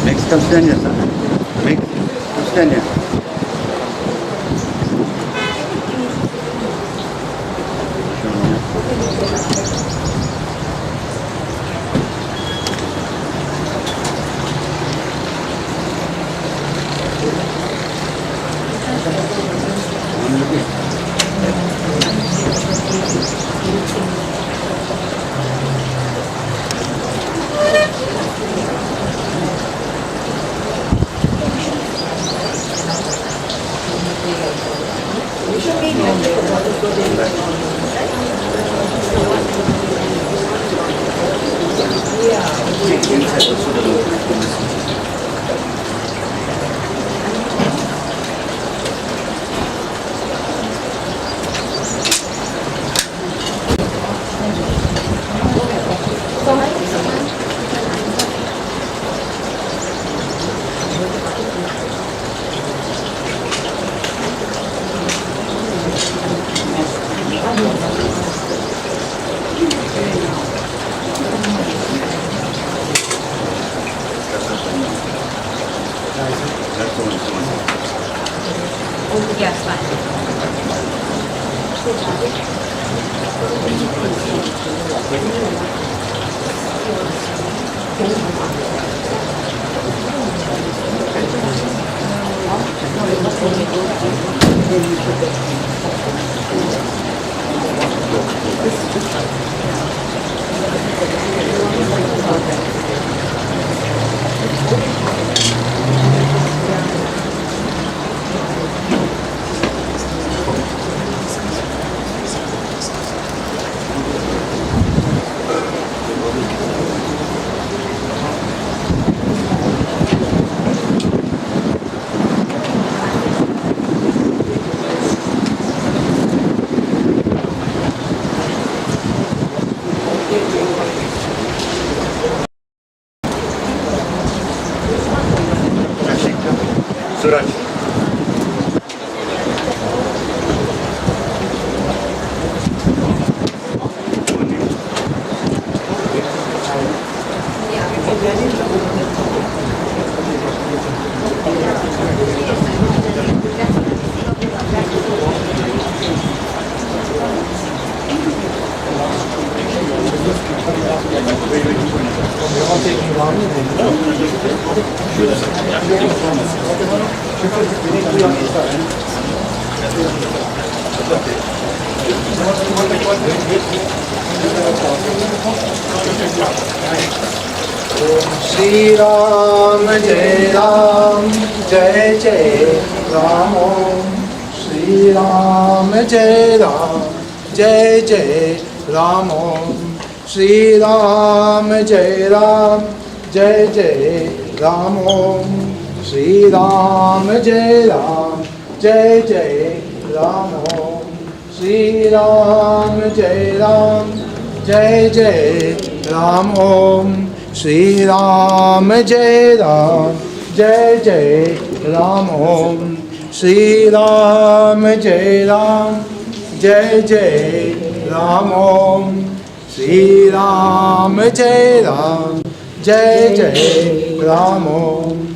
Next substantia, sir. Next substantia. Yes, fine. Suraj. Shri Ram Jai Ram Jai Jai Ram Om Shri Ram Jai Ram Jai Jai Ram Om Shri Ram Jai Ram Jai Jai Ram Om Shri Ram Jai Ram Jai Jai Ram Om Shri Ram Jai Ram Jai Jai Ram Om Shri Ram Jai Ram Jai Jai Ram Om Shri Ram Jai Ram Jai Jai Ram Om Shri Ram Jai Ram Jai Jai Ram Om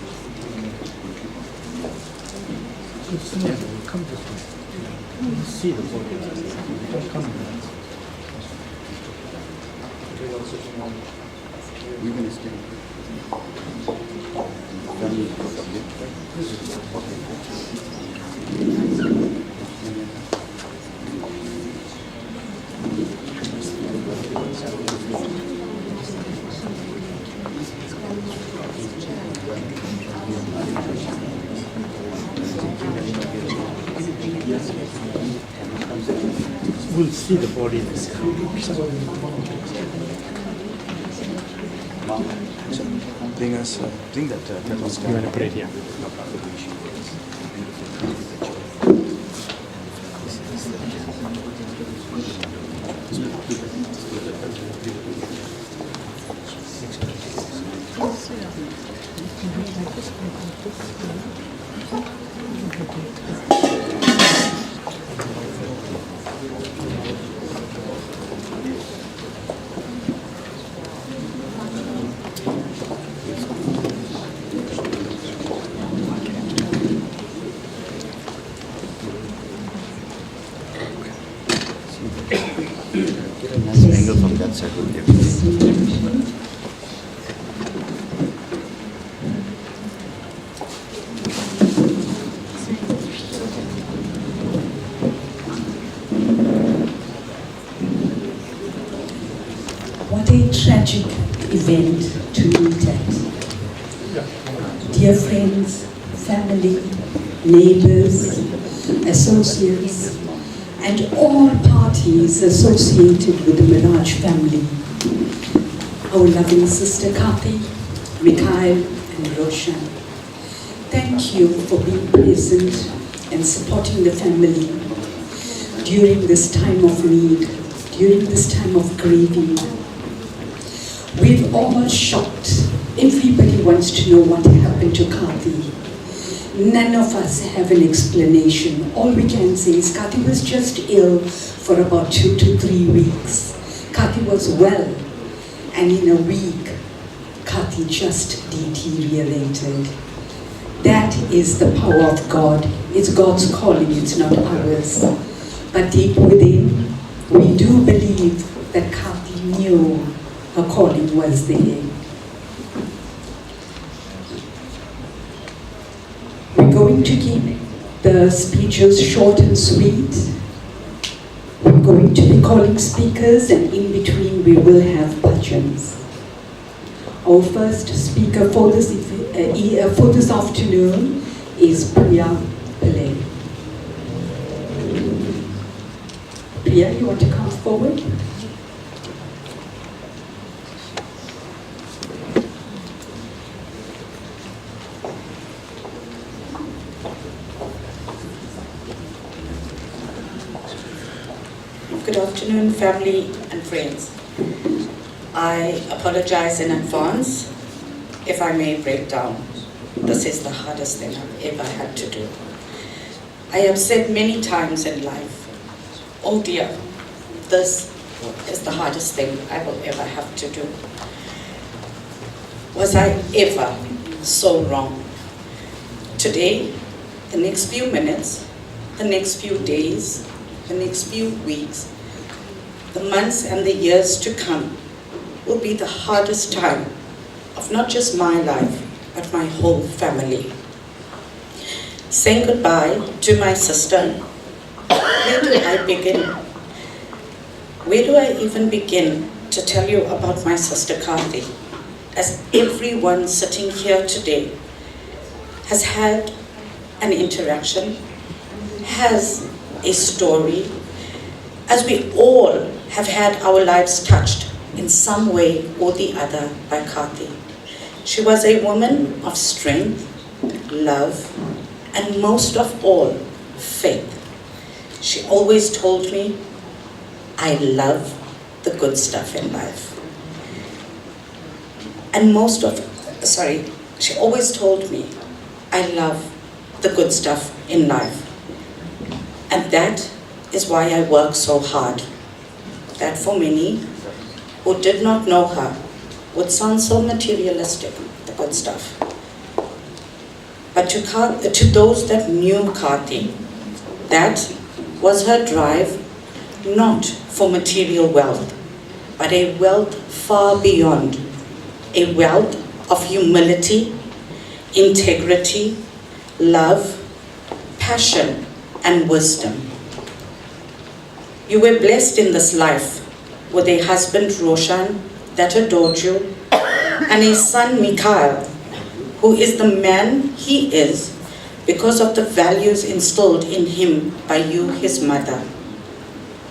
See the body. We're going to stay. Family. We'll see the body in this. Bring us, bring that kettle. You want to put it here? Get a nice angle from that side with everything. What a tragic event to meet at. Dear friends, family, neighbors, associates, and all parties associated with the Marajh family. Our loving sister Karthy, Mikhail, and Roshan. Thank you for being present and supporting the family during this time of need, during this time of grieving. We've all shocked. Everybody wants to know what happened to Karthy. None of us have an explanation. All we can say is Karthy was just ill for about 2 to 3 weeks. Karthy was well, and in a week, Karthy just deteriorated. That is the power of God. It's God's calling, it's not ours. But deep within, we do believe that Karthy knew her calling was there. We're going to keep the speeches short and sweet. We're going to be calling speakers, and in between we will have bhajans. Our first speaker for this afternoon is Priya Pillai. Priya, you want to come forward? Good afternoon, family and friends. I apologize in advance if I may break down. This is the hardest thing I've ever had to do. I have said many times in life, oh dear, this is the hardest thing I will ever have to do. Was I ever so wrong? Today, the next few minutes, the next few days, the next few weeks, the months and the years to come will be the hardest time of not just my life, but my whole family. Saying goodbye to my sister, where do I begin? Where do I even begin to tell you about my sister Karthy? As everyone sitting here today has had an interaction, has a story, as we all have had our lives touched in some way or the other by Karthy. She was a woman of strength, love, and most of all, faith. She always told me, I love the good stuff in life. And she always told me, I love the good stuff in life. And that is why I work so hard. That for many who did not know her would sound so materialistic, the good stuff. But to those that knew Karthy, That was her drive, not for material wealth, but a wealth far beyond, a wealth of humility, integrity, love, passion, and wisdom. You were blessed in this life with a husband, Roshan, that adored you, and a son, Mikhail, who is the man he is because of the values instilled in him by you, his mother.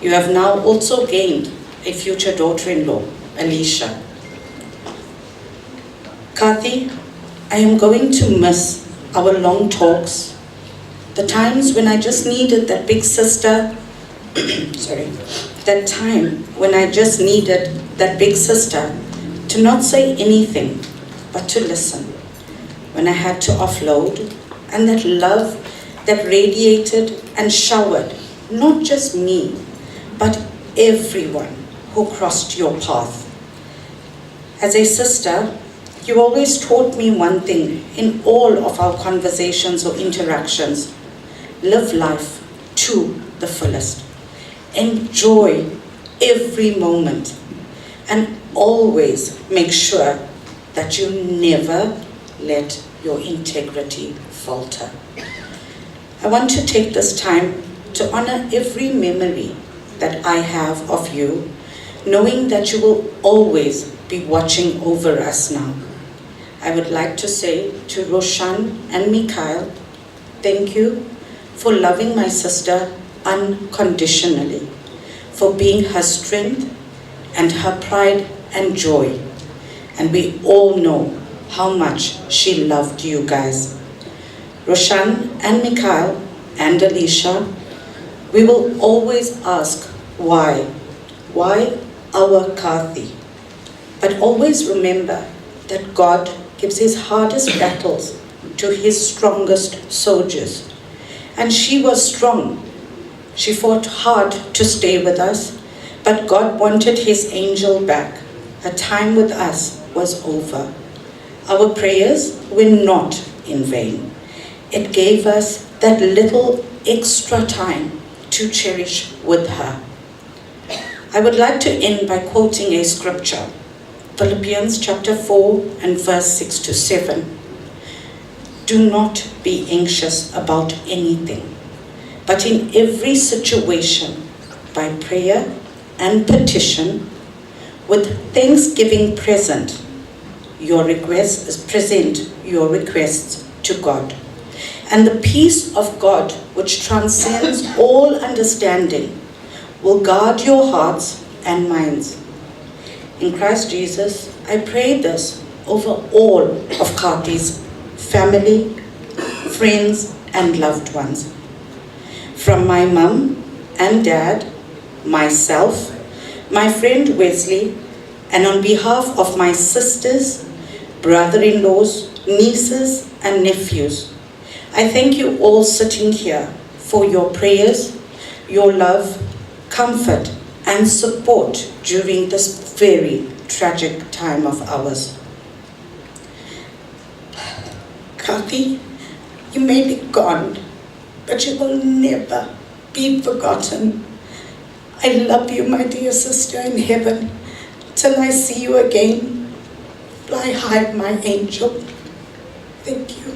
You have now also gained a future daughter-in-law, Alicia. Karthi, I am going to miss our long talks, the times when I just needed that big sister, that time when I just needed that big sister to not say anything, but to listen. When I had to offload, and that love that radiated and showered, not just me, but everyone who crossed your path. As a sister, you always taught me one thing in all of our conversations or interactions: live life to the fullest. Enjoy every moment, and always make sure that you never let your integrity falter. I want to take this time to honor every memory that I have of you, knowing that you will always be watching over us now. I would like to say to Roshan and Mikhail, thank you for loving my sister unconditionally, for being her strength and her pride and joy. And we all know how much she loved you guys. Roshan and Mikhail and Alicia, we will always ask why our Karthi? But always remember that God gives his hardest battles to his strongest soldiers. And she was strong. She fought hard to stay with us, but God wanted his angel back. Her time with us was over. Our prayers were not in vain. It gave us that little extra time to cherish with her. I would like to end by quoting a scripture, Philippians chapter 4 and verse 6 to 7. Do not be anxious about anything, but in every situation, by prayer and petition, with thanksgiving present your requests to God. And the peace of God, which transcends all understanding, will guard your hearts and minds. In Christ Jesus, I pray this over all of Karthi's family, friends, and loved ones. From my mum and dad, myself, my friend Wesley, and on behalf of my sisters, brother-in-laws, nieces, and nephews, I thank you all sitting here for your prayers, your love, comfort, and support during this very tragic time of ours. Karthi, you may be gone, but you will never be forgotten. I love you, my dear sister in heaven. Till I see you again, fly high, my angel. Thank you.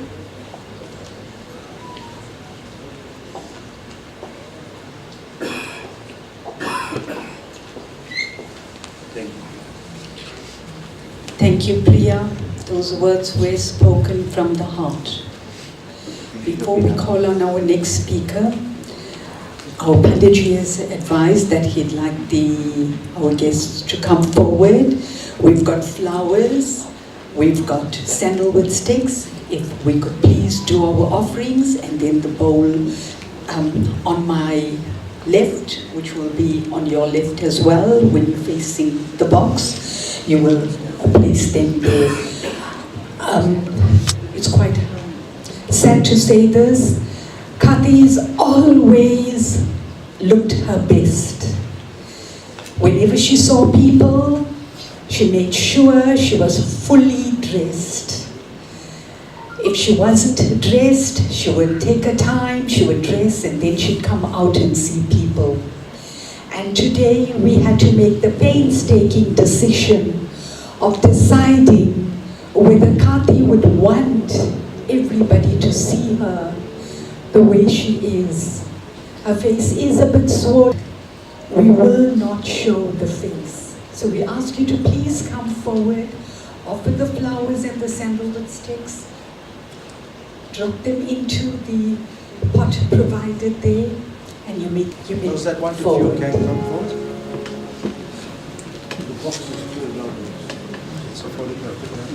Thank you, Priya. Those words were spoken from the heart. Before we call on our next speaker, our Panditji has advised that he'd like our guests to come forward. We've got flowers, we've got sandalwood sticks. If we could please do our offerings, and then the bowl on my left, which will be on your left as well when you're facing the box. You will place them there. It's quite sad to say this. Karthi's always looked her best. Whenever she saw people, she made sure she was fully dressed. If she wasn't dressed, she would take her time, she would dress, and then she'd come out and see people. And today we had to make the painstaking decision of deciding whether Karthy would want everybody to see her the way she is. Her face is a bit swollen. We will not show the face. So we ask you to please come forward, offer the flowers and the sandalwood sticks, drop them into the pot provided there, and you make Those that want to forward. queue can come forward. So photograph.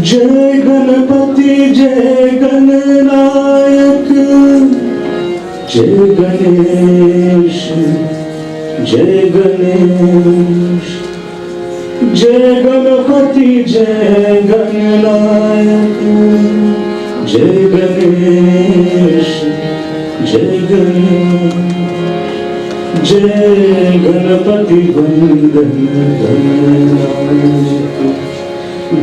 जय गणपति जय गणनायक जय गणेश जय गणेश जय गणपति जय गणनायक जय गणेश जय गणेश जय गणपति वंदन गणनायक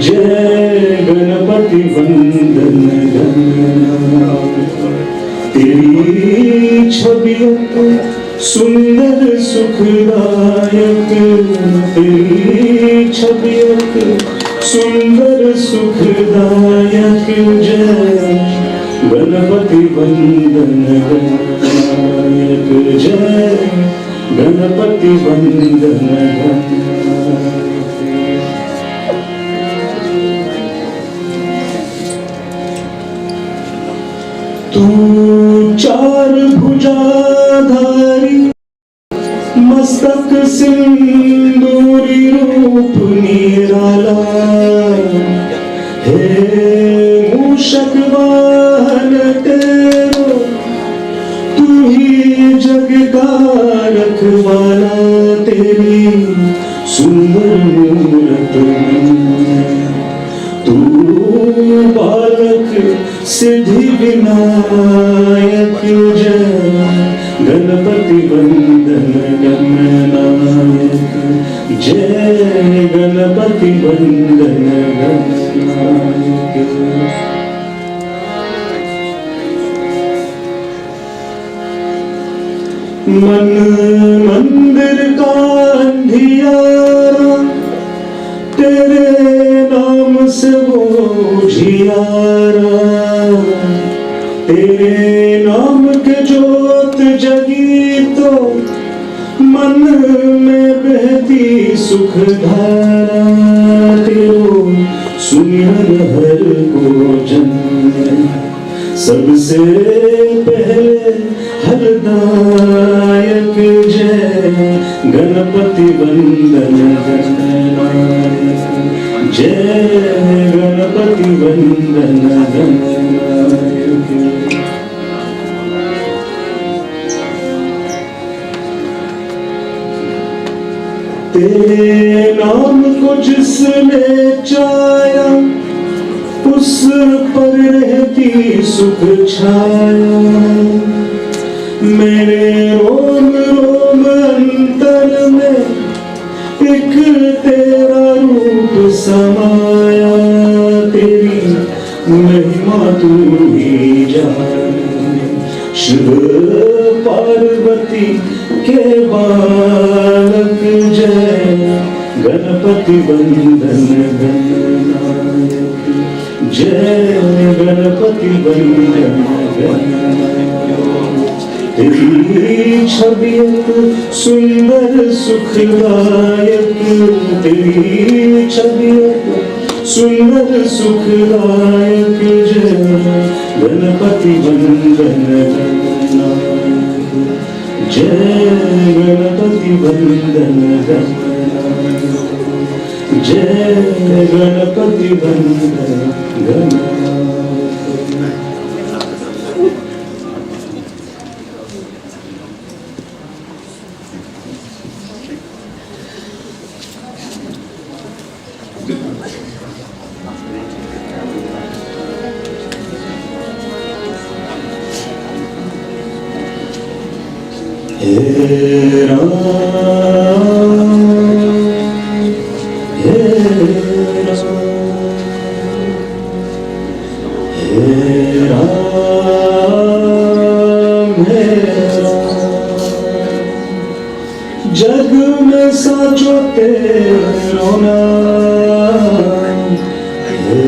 जय गणपति वंदन गणनायक तेरी छबियत सुंदर सुखदायक तेरी छबियत सुंदर सुखदायक जय गणपति वंदन गणनायक जय गणपति वंदन गणनायक तू चार भुजाधारी मस्तक सिंदूरी रूप निराला हे मूषक वाहन तेरो तू ही जग का रखवाला तेरी सुंदर मूरत तू बालक सिद्धि विनायक जय गणपति वंदन गणनायक जय गणपति वंदन गणनायक मन मंदिर का अंधियारा तेरे नाम से वो उजियारा तेरे नाम के जोत जगी तो मन में बहती सुख धारा तेरो सुमिरन हर को जन्म सबसे पहले हरदायक जय गणपति वंदन गणनायक जय गणपति वंदन गणनायक तेरे नाम को जिसने चाया उस पर रहती सुख छाया मेरे रोम रोम अंतर में एक तेरा रूप समाया तेरी महिमा तू ही जाने शिव पार्वती के बालक जय गणपति वंदन गणनायक जय गणपति वंदन गणनायक तेरी छबियत सुंदर सुखदायक तेरी छबियत सुंदर सुखदायक जय गणपति वंदन गणनायक जय गणपति वंदन गणनायक जय गणपति वंदन गणनायक हे राम हे राम हे राम हे राम जग में साचो तेरो नाम हे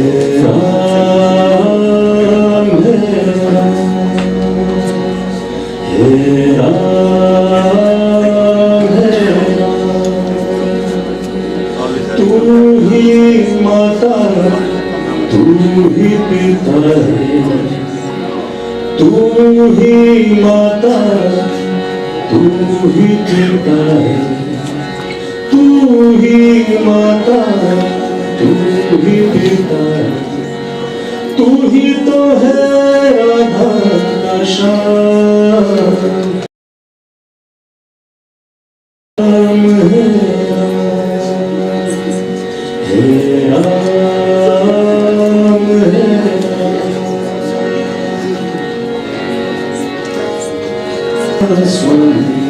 राम हे राम हे राम हे राम तू ही माता तू ही पिता है तू ही माता तू ही पिता है तू ही माता तू ही पिता है तू ही तो है राधा का श्याम है हे राम हे स्वामी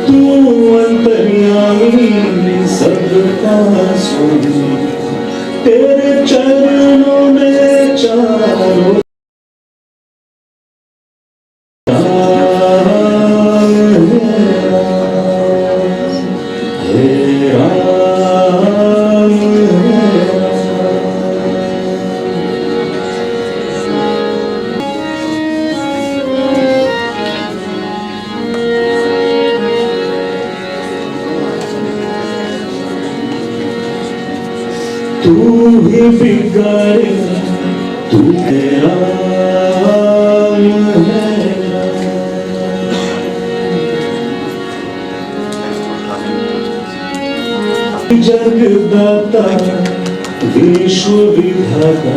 तू अंतर्यामी सबका स्वामी तेरे चरणों में चारों हे राम तू ही बिगाड़े तू तेरा जगदाता विश्व विधाता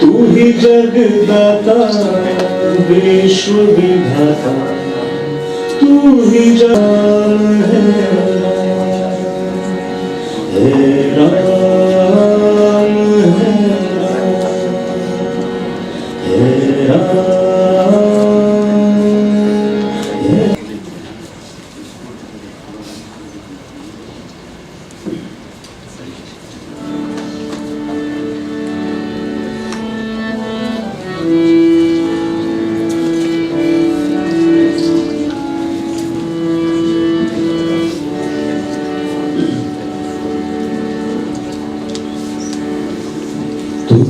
तू ही जगदाता विश्व विधाता तू ही जान है हे राम हे राम हे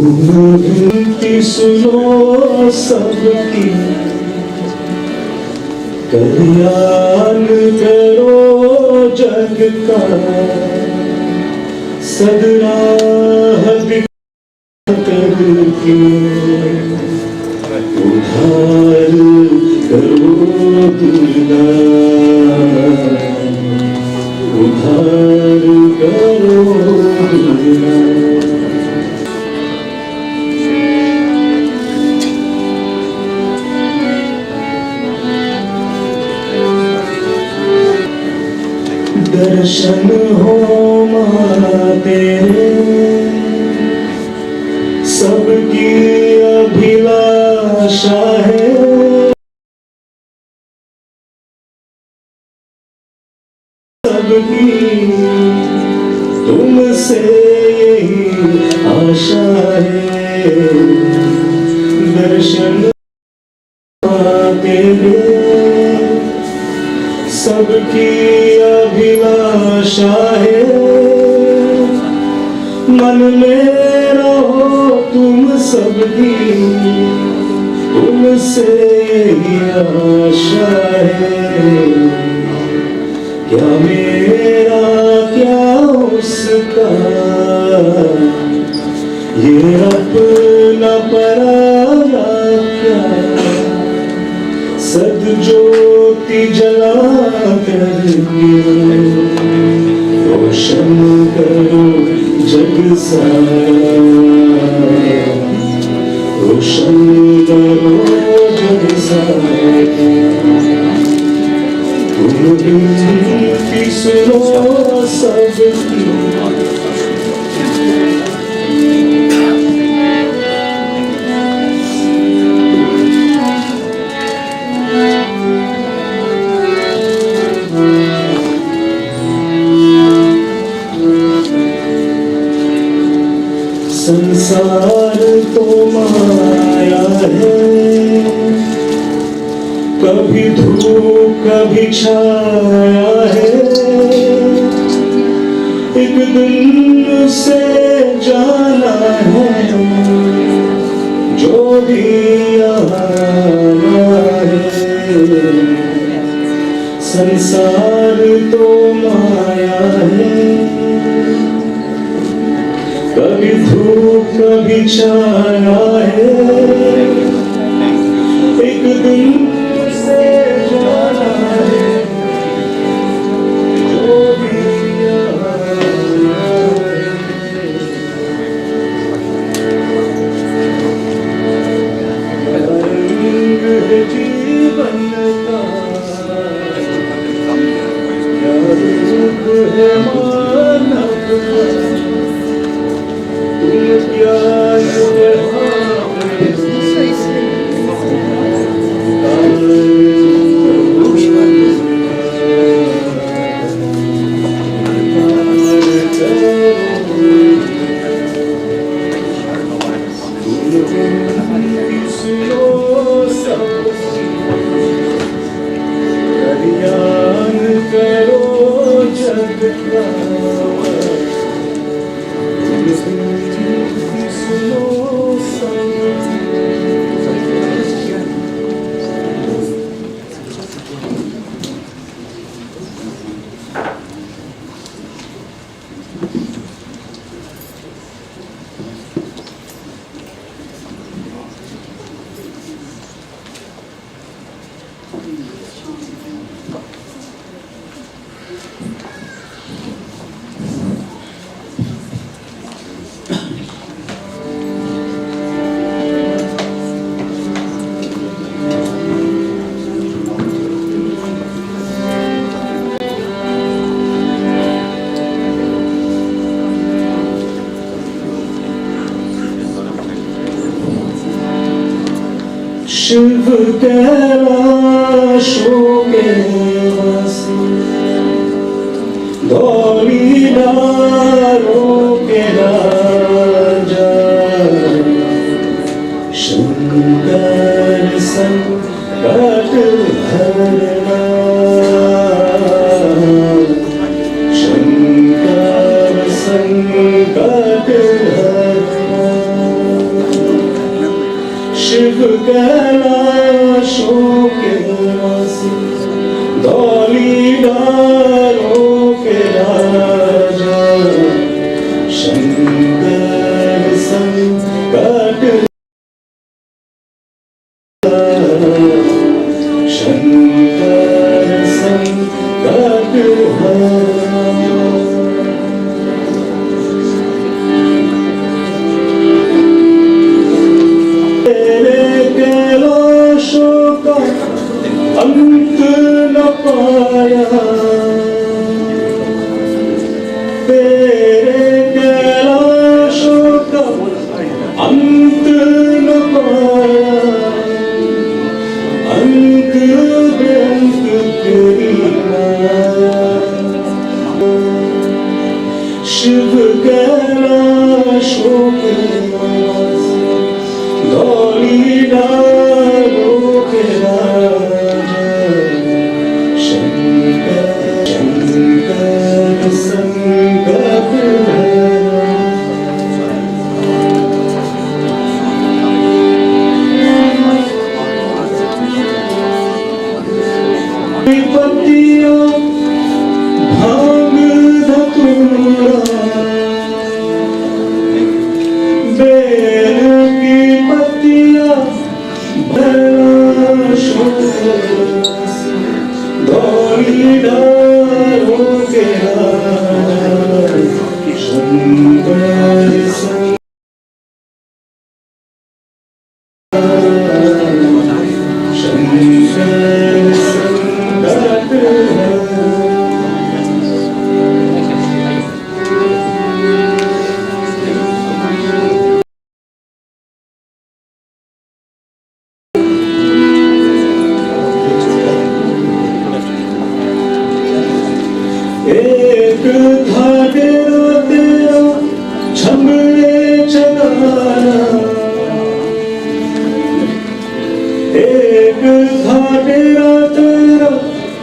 विनती सुनो सबकी कल्याण करो जग का सदराह करके उधार करो दुर्गा उधार करो दुर्गा दर्शन हो माँ तेरे सबकी अभिलाषा है सबकी तुमसे यही आशा है दर्शन तेरे सबकी अभिलाषा है मन में रहो तुम सबकी तुमसे यही आशा है क्या मेरा क्या उसका ये अपना पराया क्या सद्ज्योति जला करके रोशन करो जग सारा रोशन करो जग सारा तुम विनती सुनो सबकी संसार तो माया है, कभी धूप कभी छाया है, एक दिन से जाना है जो भी आया है। संसार तो माया है, कभी धूप कभी छाया है, एक दिन से जाना है जो भी रंग है जीवन का, क्या रूप है मानव का, तुम क्या कल्याण करो जग का, सुनो सब। शिव कैलाशों के वासी, धौलीधारों के राजा, शंकर संकट हरना, शंकर संकट हरना। शिव कैलाशों के वासी, धौलीधारों के राजा, शंकर संकट शंकर संकट हरना। अंत न पाया, तेरे कैलाशों का अंत न पाया, अंत बेअंत तेरी माया। शिव कैलाशों के वासी, धौलीधारों के राजा, शंकर संकट हरना। पत्तियां भांग धतूरा, बेल की पत्तियां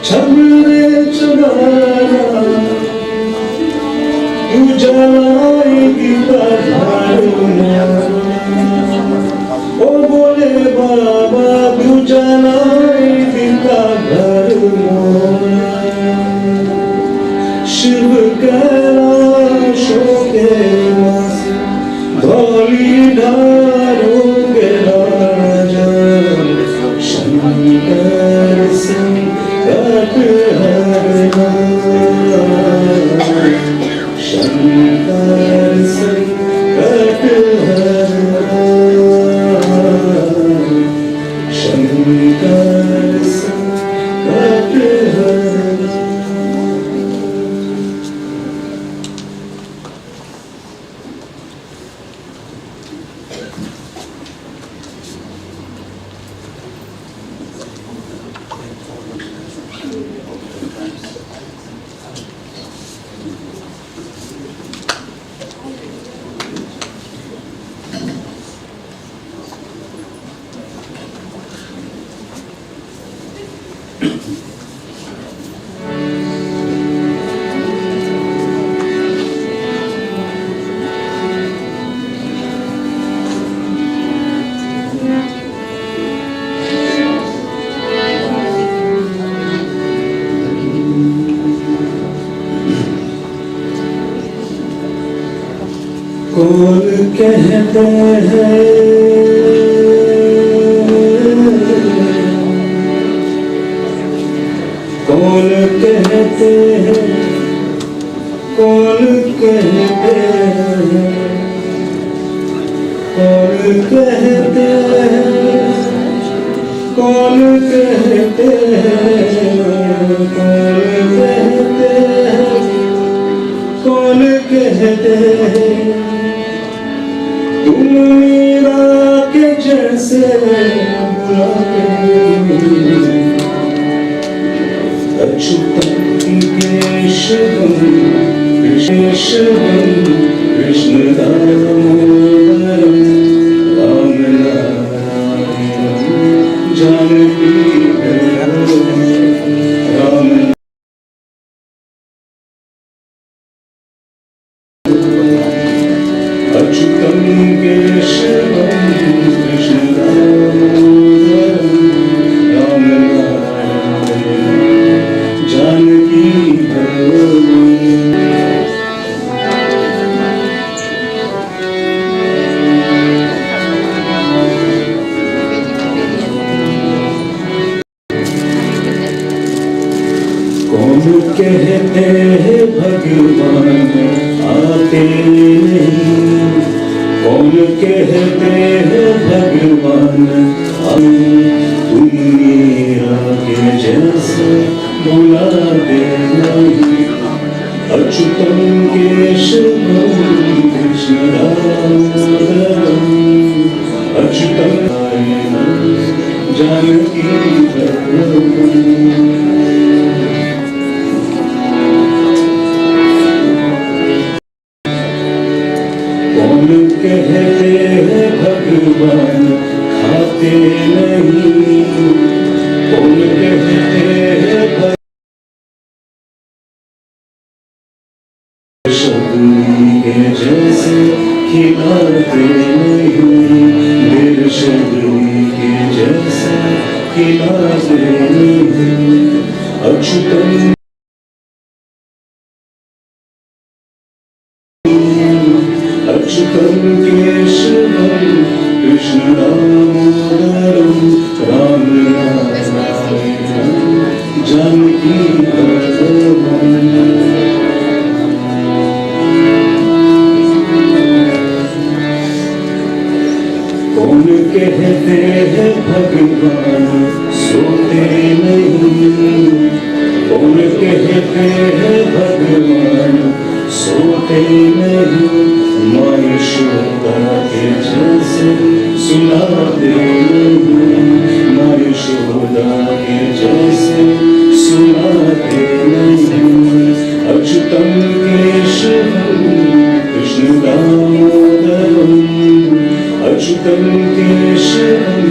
छबरे चढ़ाना तू जलाएगी पधारूंगा ओ बोले बाबा तू जलाएगी पधारूंगा शिव कैलाशों के धौली ढालोगे राजा शंकर संकट हरना शंकर संकट हरना शंकर संकट हरना। कौन कहते हैं कौन कहते हैं कौन कहते हैं कौन कहते हैं कौन कहते हैं कौन कहते हैं तुम मीरा के जैसे बुलाते अच्युतम केशवम केशवम कृष्ण दामोदरम राम नारायणम जानकी राम अच्युतम केशवम कृष्ण दामोदरम राम नारायणम जानकी कौन कहते हैं भगवान आते नहीं कौन कहते हैं भगवान तुम मीरा के जैसे बुलाते नहीं अच्युतम केशवम कृष्ण दामोदरम अच्युतम नारायणम जानकी कौन कहते हैं भगवान खाते नहीं कौन कहते हैं शबरी के जैसे खिलाते नहीं मेरे शबरी के जैसे खिलाते नहीं अच्युतम अच्युतम केशवम कृष्ण दामोदरम राम नारायणम जानकी कौन कहते हैं भगवान सोते नहीं कौन कहते हैं भगवान सोते नहीं माँ यशोदा के जैसे सुलाते नहीं माँ यशोदा के जैसे सुलाते नहीं अच्युतम केशवम कृष्ण दामोदरम अच्युतम केशवम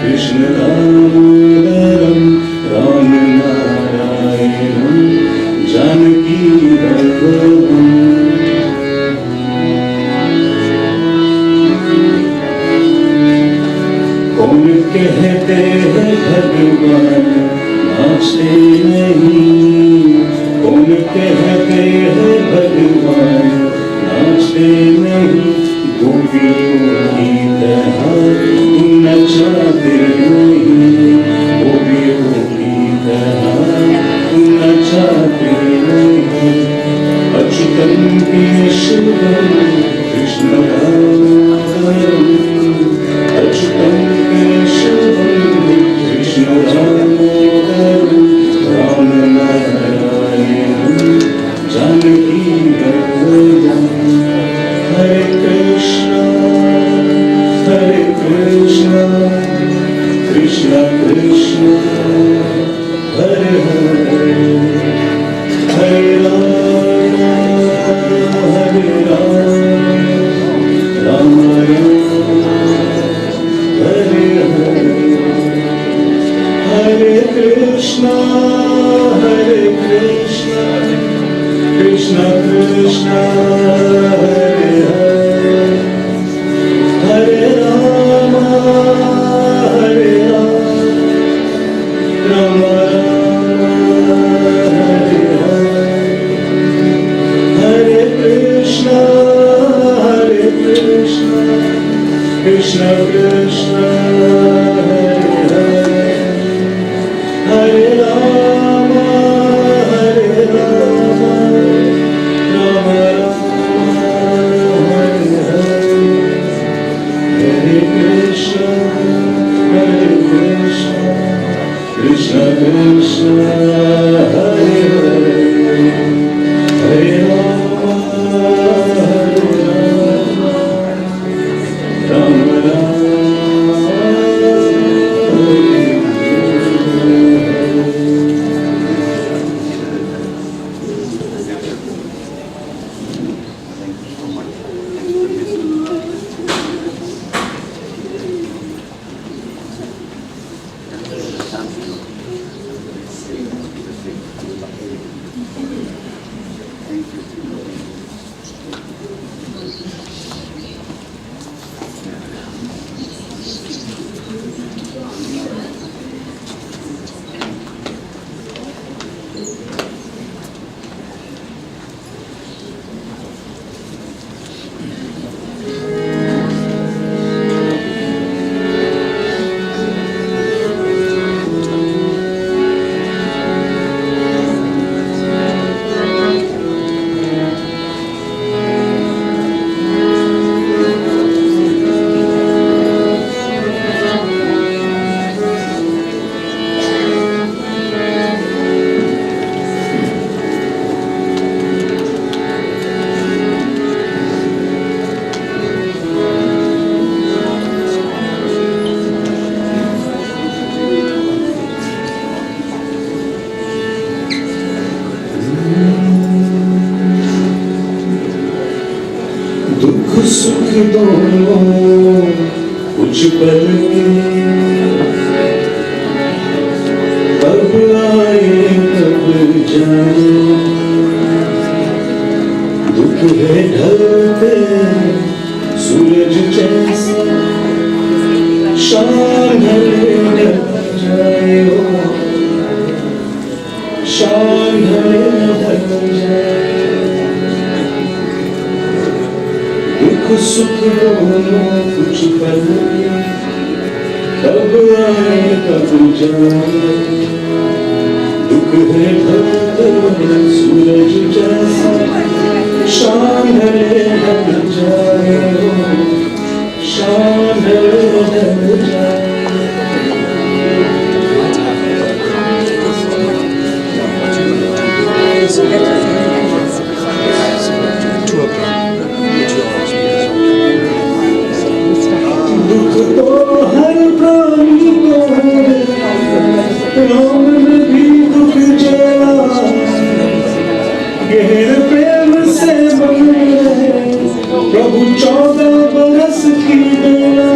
कृष्ण दामोदरम राम नारायणम कौन कहते हैं भगवान नाचते नहीं, कौन कहते हैं भगवान नाचते नहीं, गोपियों की तरह तुम नचाते नहीं, गोपियों की तरह तुम नचाते नहीं। अच्युतं केशवं कृष्णदामोदरम्, अच्युतं केशवं कृष्णदामोदरम्, रामनारायणं जानकीवल्लभम्। हरे कृष्णा कृष्णा कृष्णा हरे हरे, हरे राम राम हरे हरे। हरे कृष्णा कृष्णा कृष्णा हरे हरे, हरे राम राम हरे हरे। हरे कृष्णा कृष्णा कृष्णा हरे हरे, हरे राम राम हरे हरे। हरे कृष्णा कृष्णा कृष्णा हरे हरे, हरे राम राम दुख सुख दोनों कुछ पल के, कब आए कब जाए, दुख है ढलते सूरज जैसा, शाम ढले ढल जाए, शाम ढले ढल जाए। दुख सुख दोनों कुछ पल के, कब आए कब जाए, दुख है ढलते सूरज जैसा, शाम ढले ढल जाए, शाम ढले ढल जाए। दुख तो हर प्राणी को है, राम ने भी दुख झेला, गहरे प्रेम से बने प्रभु 14 बरस की बेला।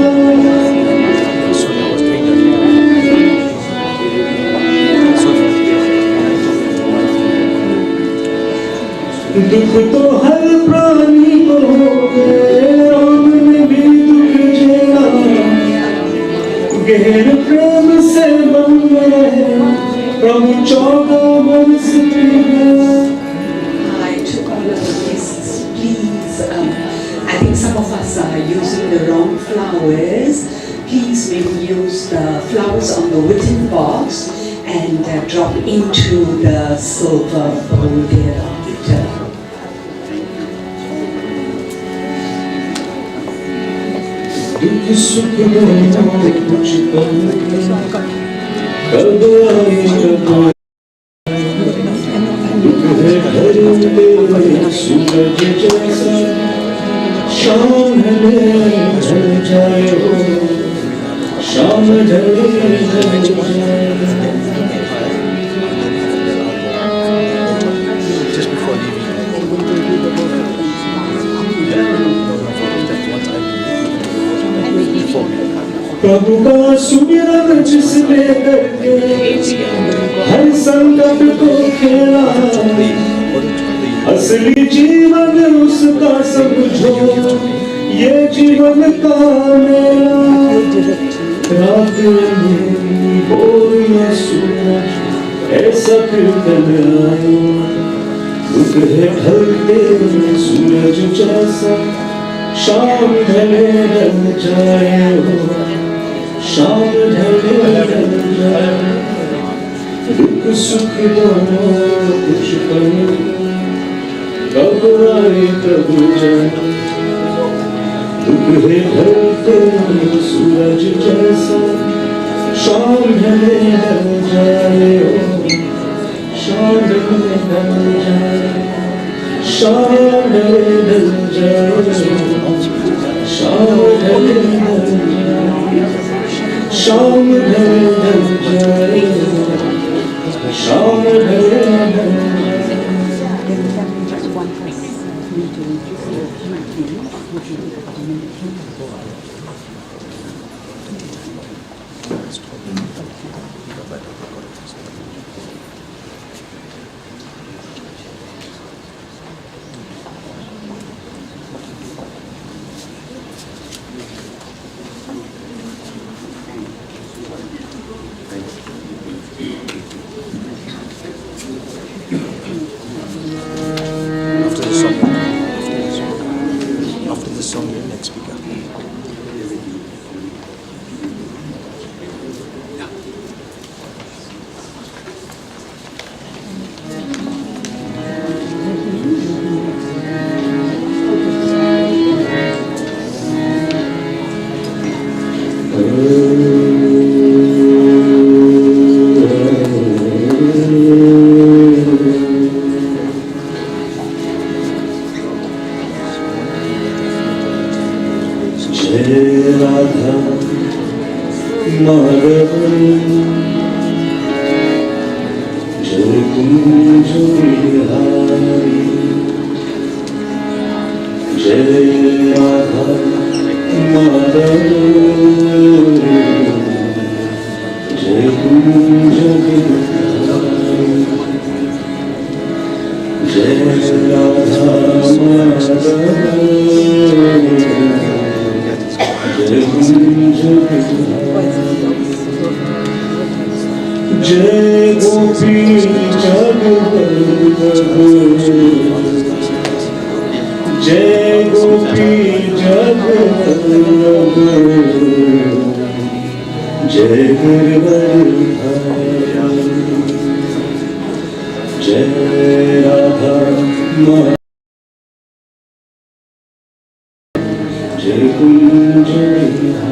गहरे प्रेम से बन रहे प्रभु 14 बरस Hi to all of the guests. Please, I think some of us are using the wrong flowers. Please maybe use the flowers on the wooden box and drop into the silver bowl thereafter. दुख सुख दोनों कुछ कब आएगा दुख है ढलते सूरज जैसा शाम ढले ढल जाए हो शाम ढले ढल जाए Just before leaving. प्रभु का सुमिरन जिसने करके हर संकट को खेला असली जीवन उसका समझो ये जीवन का मेरा रात में बोरिया सूरज ऐसा फिर कल आए दुख है ढलते सूरज जैसा शाम ढले ढल जाए हो शाम ढले ढल जाए दुख सुख दोनों कुछ पल कब आए कब जाए दुख है ढलते सूरज जैसा शाम ढले ढल जाए हो शाम ढले ढल जाए शाम ढले ढल जाए शाम ढले ढल जाए शाम ढले ढल जाए शाम ढले ढल After the song, the next speaker. जय राधा माधव जय कुंज बिहारी जय राधा माधव जय कुंज बिहारी जय राधा माधव जय गोपी जगवल्लभ जय गोपी जगवल्लभ जय गिरिवरधारी जय राधा माधव जय कुंज बिहारी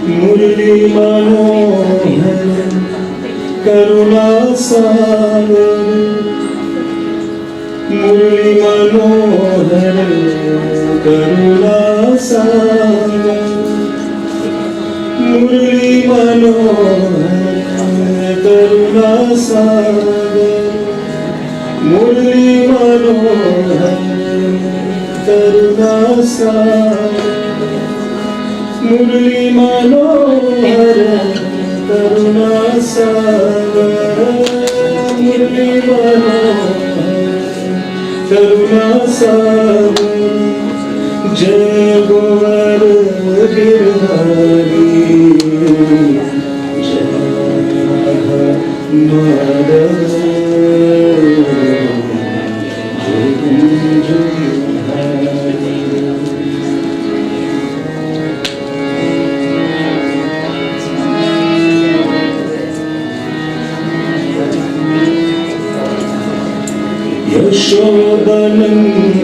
मुरली मनोहर करुणा सागर मुरली मनोहर करुणा सागर मुरली मनोहर करुणा सागर मुरली मनोहर करुणा सागर मुरली मनोहर करुणा सागर मुरली मनोहर करुणा सागर जय गोवर गिरधारी जय माधव जय कुंज बिहारी। यशोदानंदन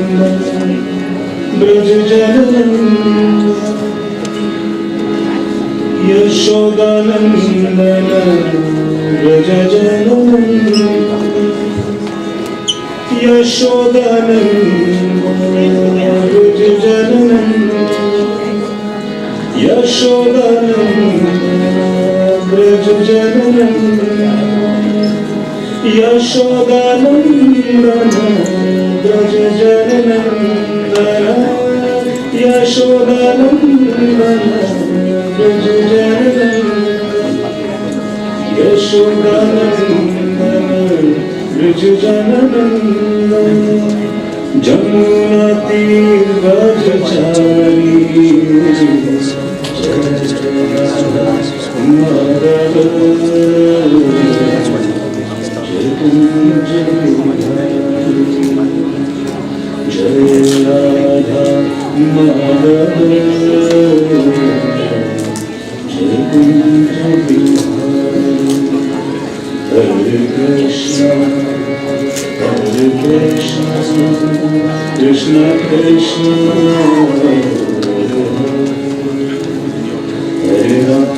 ब्रज जननंदन यशोदानंदन ब्रज जननंदन यशोदानंदन ब्रज जननंदन यशोदानंदन ब्रज जननंदन यशोदानंदन ब्रज जननंदन यशोदानंदन ब्रज जननंदन यशोदानंदन ब्रज जननंदन जमुना तीर ब्रजचारी जय राधा माधव जय कुंज बिहारी। हरे कृष्ण कृष्ण कृष्ण हरे Ram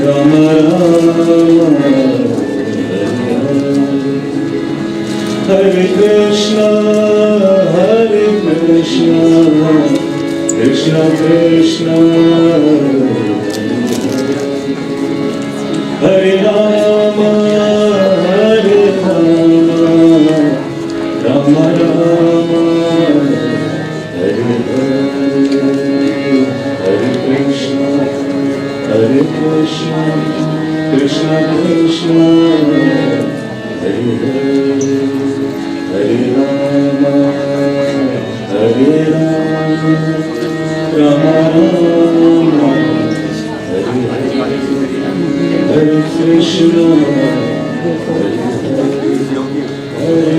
Ram Ram Hare Krishna Krishna Krishna Hare Rama Rama Rama Hare Hare Krishna Krishna Krishna Hare Hare Rama Rama Rama Hare Hare Krishna Hare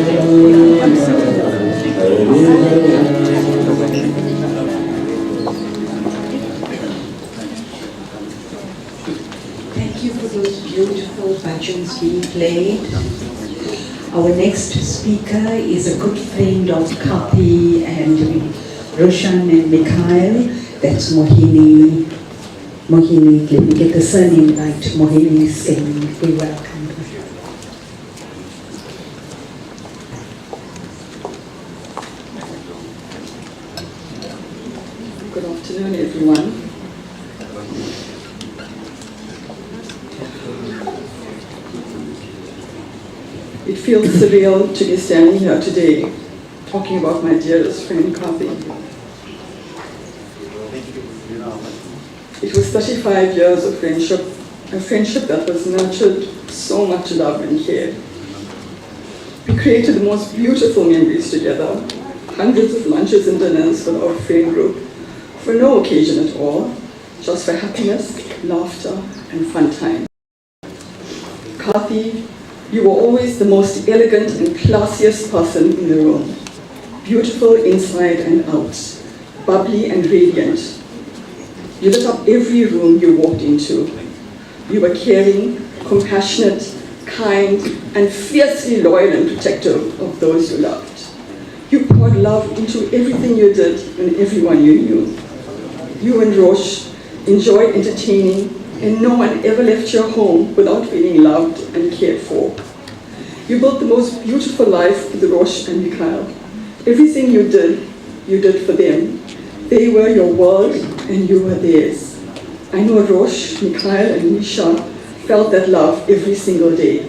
Thank you for those beautiful bhajans being played. Our next speaker is a good friend of Karthy and Roshan and Mikhail. That's Mohini. Mohini, let me get the surname right. Mohini Singh. We welcome her. Good afternoon, everyone. It feels surreal to be standing here today talking about my dearest friend Karthy. It was 35 years of friendship, a friendship that was nurtured so much love and care. We created the most beautiful memories together, hundreds of lunches and dinners with our friend group, for no occasion at all, just for happiness, laughter, and fun time. Karthy, you were always the most elegant and classiest person in the room. Beautiful inside and out, bubbly and radiant. You lit up every room you walked into. You were caring, compassionate, kind, and fiercely loyal and protective of those you loved. You poured love into everything you did and everyone you knew. You and Rosh enjoyed entertaining, and no one ever left your home without feeling loved and cared for. You built the most beautiful life with Rosh and Mikhail. Everything you did for them. They were your world and you were theirs. I know Rosh, Mikhail and Misha felt that love every single day.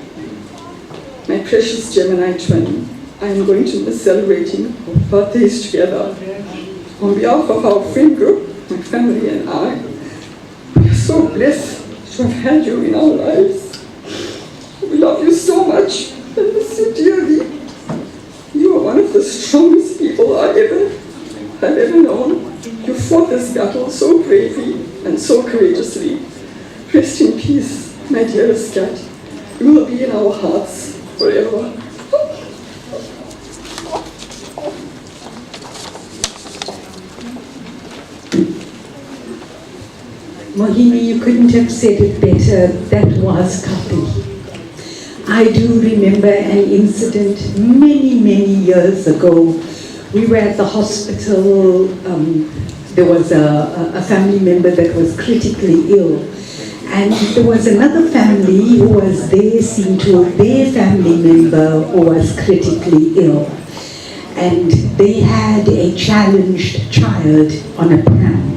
My precious Gemini twin, I am going to miss celebrating our birthdays together On behalf of our friend group, my family and I, we are so blessed to have had you in our lives. We love you so much and miss you dearly. You are one of the strongest people I have ever known. You fought this battle so bravely and so courageously. Rest in peace, my dearest cat. You will be in our hearts forever. Mohini, you couldn't have said it better. That was Karthy. I do remember an incident many years ago. We were at the hospital. There was a family member that was critically ill. And there was another family who was there seeing to their family member who was critically ill. And they had a challenged child on a pram.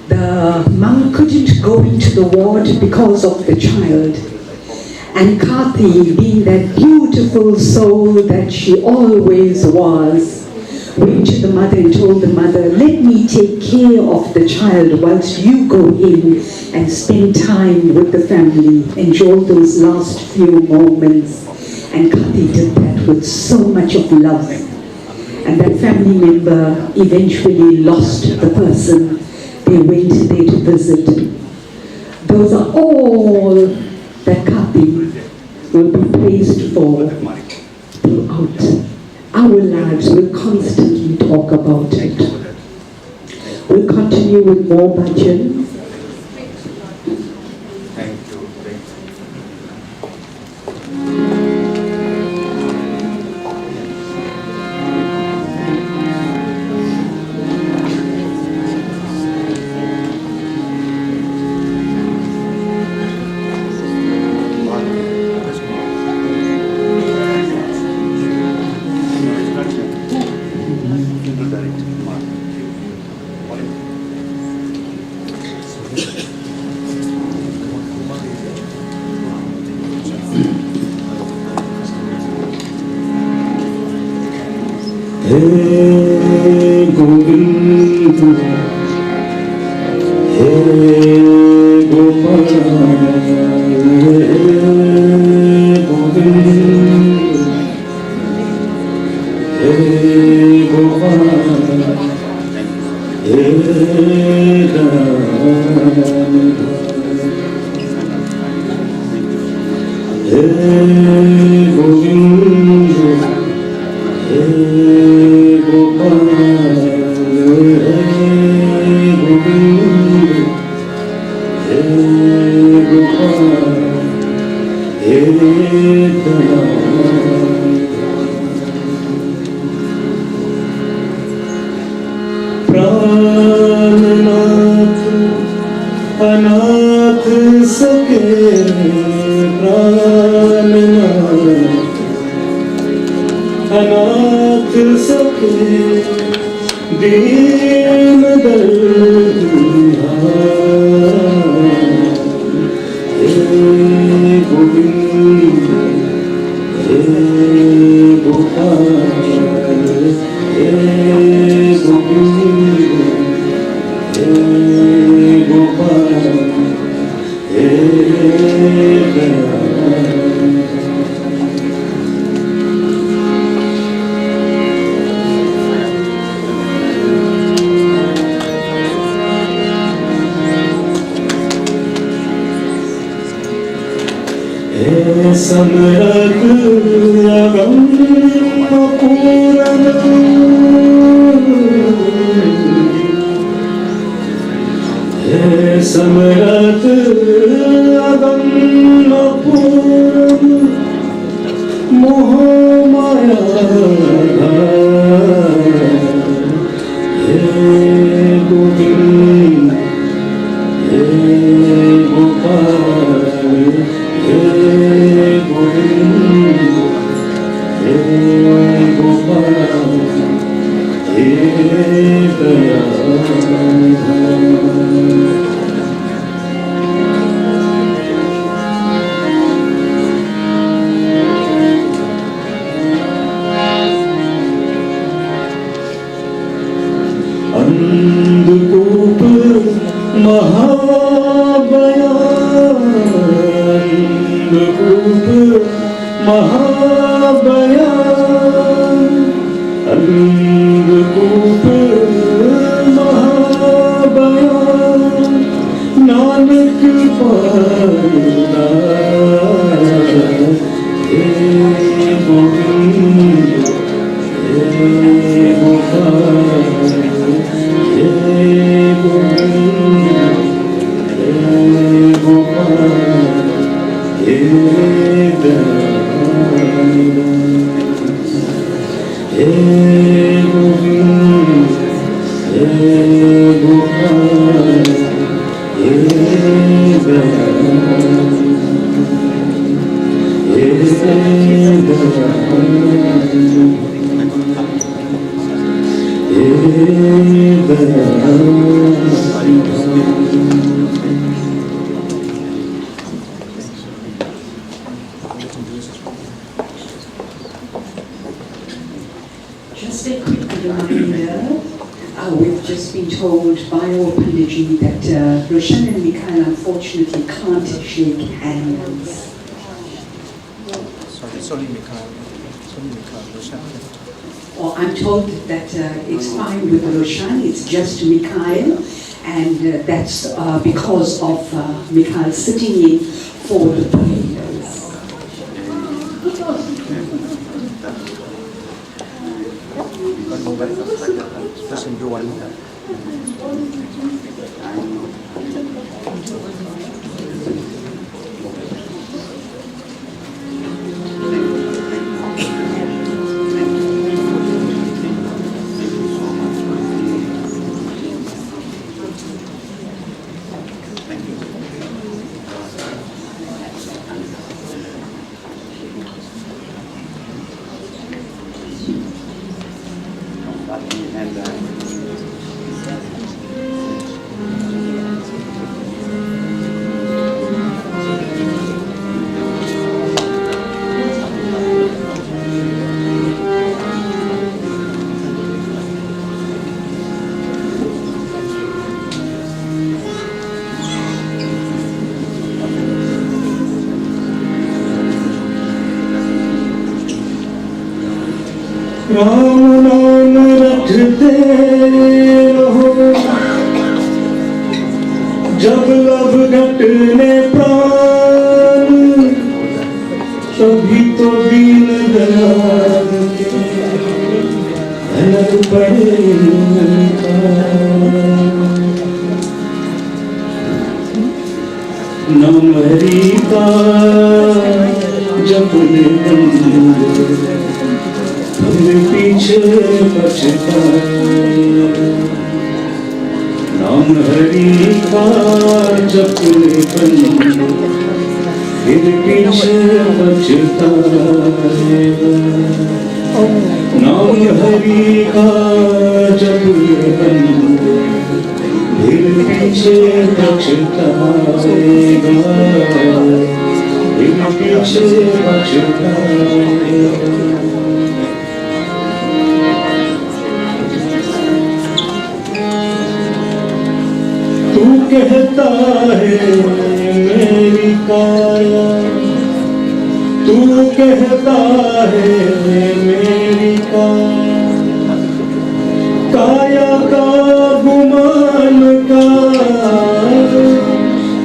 The mum couldn't go into the ward because of the child. And Karthy, being that beautiful soul that she always was, went to the mother and told the mother, let me take care of the child whilst you go in and spend time with the family, enjoy those last few moments. And Karthy did that with so much of love. And that family member eventually lost the person they went there to visit. Those are all that Karthy will be praised for throughout our lives. We'll constantly talk about it. We'll continue with more bhajan. Thank you. हे गोविंद हे गोपाल हे गोविंद हे गोपाल हे राम हे गोविंद हे गोपाल हे गोविंद हे गोपाल हे दयाल प्राणनाथ अनाथ सके प्राणनाथ अनाथ सके दीन दर्द हे गोविंद हे गोपाल हे गोविंद हे गोपाल हे दयाल समरथ अगम पूरन हे समरथ अगम पूरन मोह माया हे गोविंद हे गोपाल हे गोविंद हे गोपाल हे दयाल अंधकूप महाबयान, अंधकूप महाबयान, अंधकूप महाबयान, नानक पाना हे गोविंद हे गोपाल हे गोविंद हे गोपाल हे दयाल हे गोविंद हे गोपाल हे दयाल हे Just a quick reminder, we've just been told by our Pandiji that Roshan and Mikhail unfortunately can't shake hands. Sorry, Mikhail. Roshan. Or I'm told that it's fine with Roshan, it's just Mikhail, and that's because of Mikhail sitting in for the prayers. Just do one. Ram नाम रटते रहो, जब लब घटने प्राण, तभी तो दीन दयाल के भनक पड़े इनका। नाम हरि का जपने बंदे फिर पीछे पछताए, नाम हरि का जपने बंदे फिर पीछे पछताए, नाम हरि का जपने बंदे फिर पीछे पछताएगा, फिर पीछे पछताएगा। तू कहता है मेरी काया, तू कहता है मेरी काया, काया का गुमान का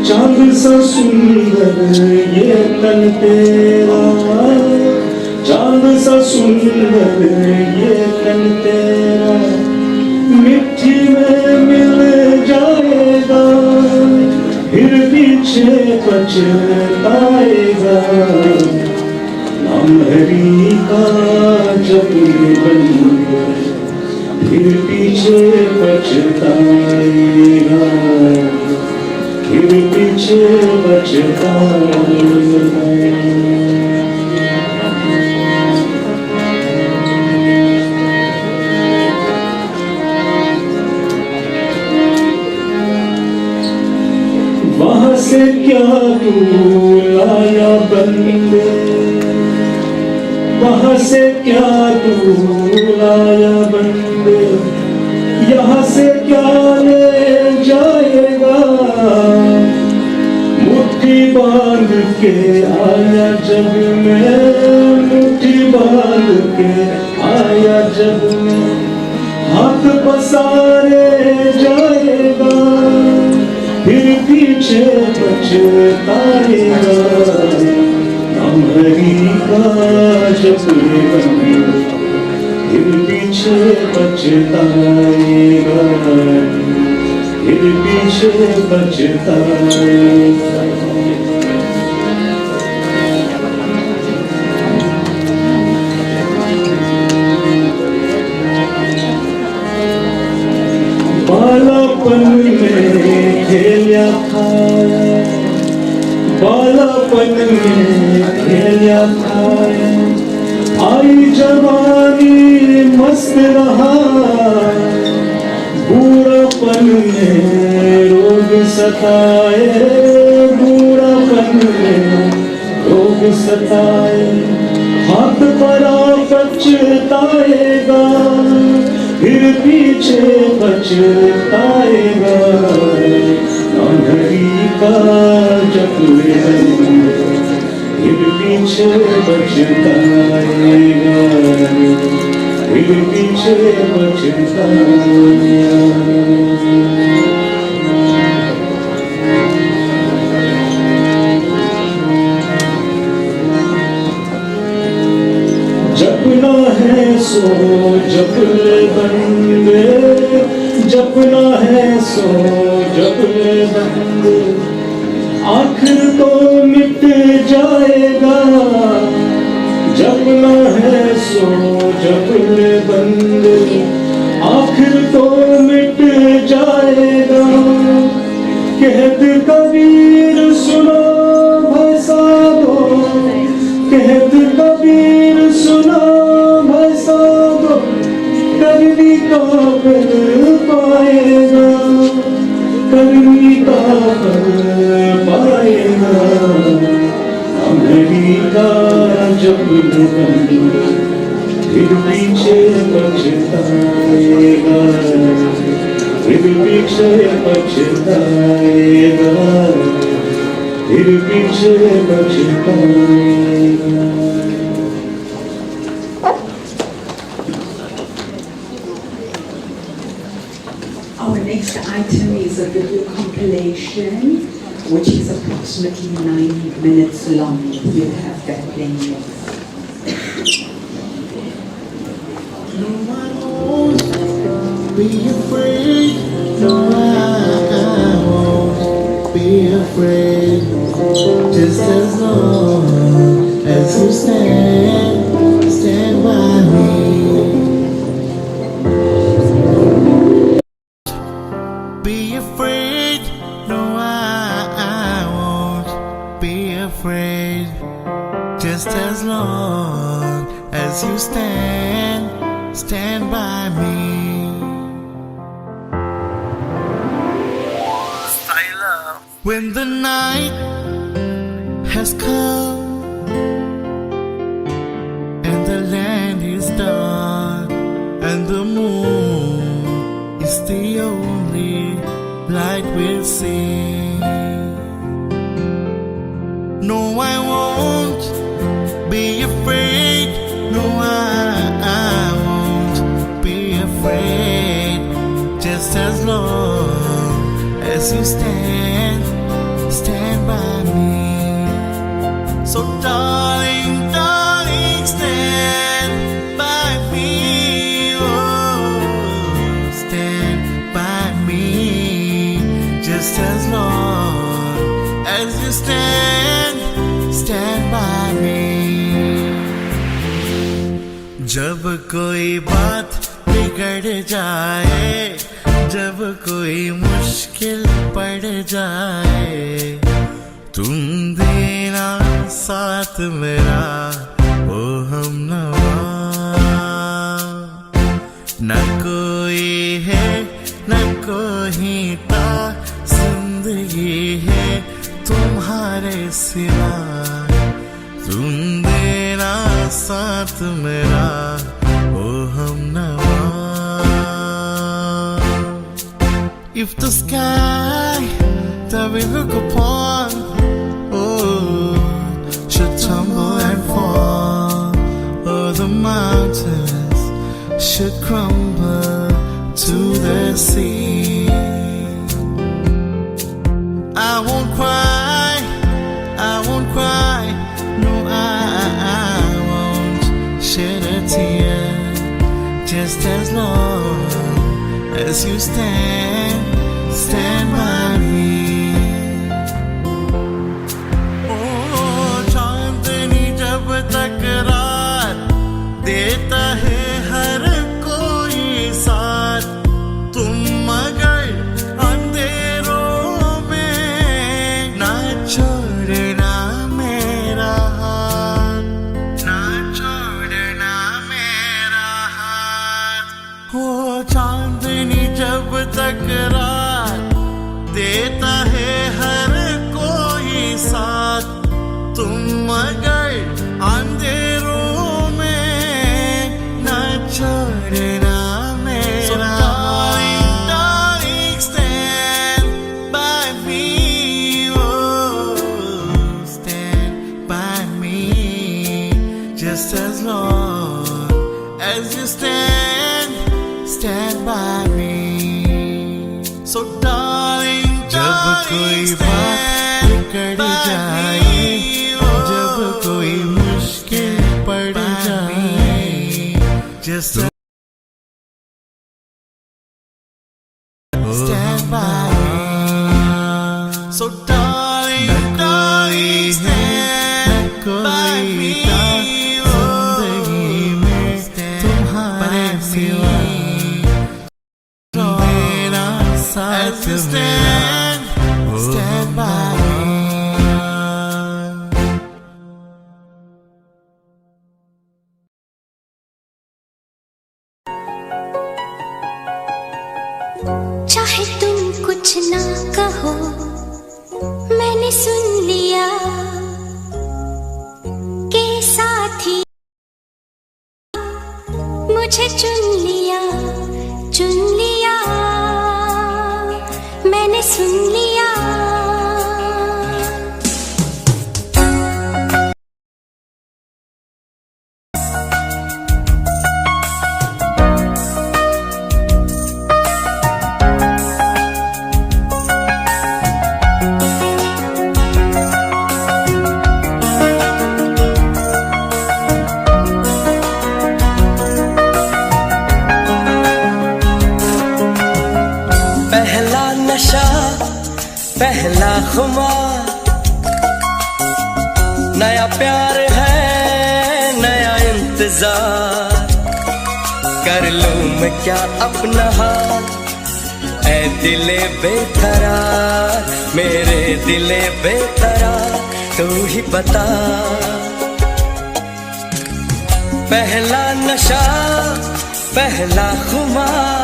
चांद सा सुंदर ये तन तेरा, चांद सा सुंदर ये तन तेरा, मिट्टी में मिल जाएगा, फिर पीछे पछताएगा। नाम हरि का जपने बंदे फिर पीछे पछताएगा, फिर पीछे पछताएगा। वहाँ से क्या तू लाया बंदे, वहाँ से क्या तू लाया बंदे, यहाँ यहाँ से क्या ले जाएगा, मुट्ठी बांध के आया जग में, मुट्ठी बांध के आया जग में, हाथ पसारे जाएगा, फिर पीछे पछताएगा, नाम हरि का जप लेगा, फिर पीछे पछताएगा, फिर पीछे पछताएगा। बालापन में खेलिया खाया, बालापन में खेलिया खाया, आई जवानी मस्त रहा, बूढ़ापन में रोग सताए, बूढ़ापन में रोग सताए, हाथ पड़ा पछताएगा, फिर पीछे पछताएगा, नाम हरि का जप लेगा, फिर पीछे पछताएगा, फिर पीछे पछताएगा। जपना है सो जप ले बंदे, जपना है सो जप ले बंदे, आखिर तो मिट जाएगा, जपना है सो जप ले बंदे, आखिर तो मिट जाएगा, कहत कबीर सुनो भाई साधो, कहत कबीर सुनो भाई साधो, करनी का फल पाएगा, करनी का फल पाएगा, नाम हरि का जप लेगा, फिर पीछे पछताएगा, फिर पीछे पछताएगा, फिर पीछे पछताएगा। Our next item is a video compilation, which is approximately 9 minutes long. We'll have that playing next. Be afraid, no, I won't be afraid. Just as long as you stand by me. Be afraid, no, I won't be afraid. Just as long as you stand by me. When the night has come and the land is dark and the moon is the only light we'll see, no, I won't be afraid, no, I won't be afraid, just as long as you stand by me. So darling, darling, stand by me, oh, stand by me, just as long as you stand by me. जब कोई बात बिगड़ जाए, जब कोई मुश्किल पड़ जाए, तुम देना साथ मेरा, ओ हमनवा। न कोई है न कोई था, जिंदगी है तुम्हारे सिवा, तुम देना साथ मेरा, ओ हमनवा। If the sky that we look upon, oh, should tumble and fall, or the mountains should crumble to the sea, I won't cry, I won't cry, no, I won't shed a tear, just as long as you stand by me. Oh, चांदनी जब तक रात देता है हर कोई साथ, तुम मगर अंधेरों में ना छोड़ना मेरा हाथ, ना छोड़ना मेरा हाथ। हो चांदनी जब तक रात देता है हर कोई साथ, तुम मगर अंधेरों में न छोड़ना मेरा। So darling, stand by me, oh, stand by me, just as long as you stand by me. So darling, जब कोई बात बिगड़ जाए, जब कोई मुश्किल पड़ जाए, just stand by me. So darling, darling, stand by me. जिंदगी में तुम्हारे सिवा as you stand by me. चाहे तुम कुछ ना कहो, मैंने सुन लिया के साथी मुझे चुन लिया, मैंने सुन लिया। पहला खुमार, नया प्यार है, नया इंतजार, कर लूं मैं क्या अपना हाल, ऐ दिले बेकरार, मेरे दिले बेकरार, तू ही बता। पहला नशा, पहला खुमार,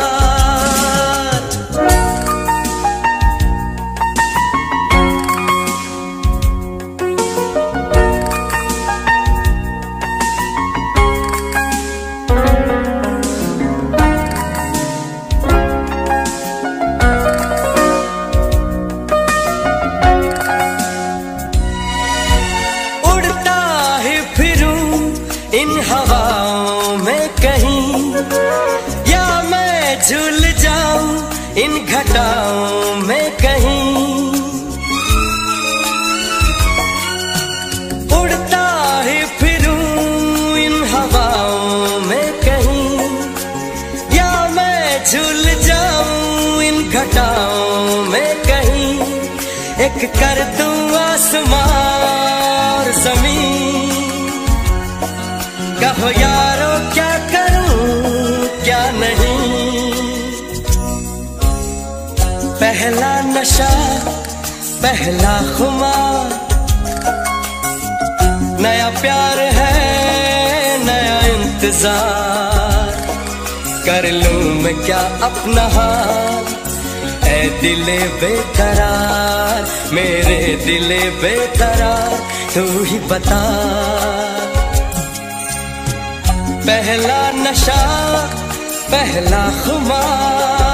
झूल जाऊं इन घटाओं में कहीं, उड़ता ही फिरूं इन हवाओं में कहीं, या मैं झूल जाऊं इन घटाओं में कहीं, एक कर दूं आसमां और ज़मीन, कहो यारो क्या करूं क्या नहीं। पहला नशा, पहला खुमार, नया प्यार है, नया इंतजार, कर लूं मैं क्या अपना हाल, ऐ दिले बेकरार, मेरे दिले बेकरार, तू ही बता। पहला नशा, पहला खुमार,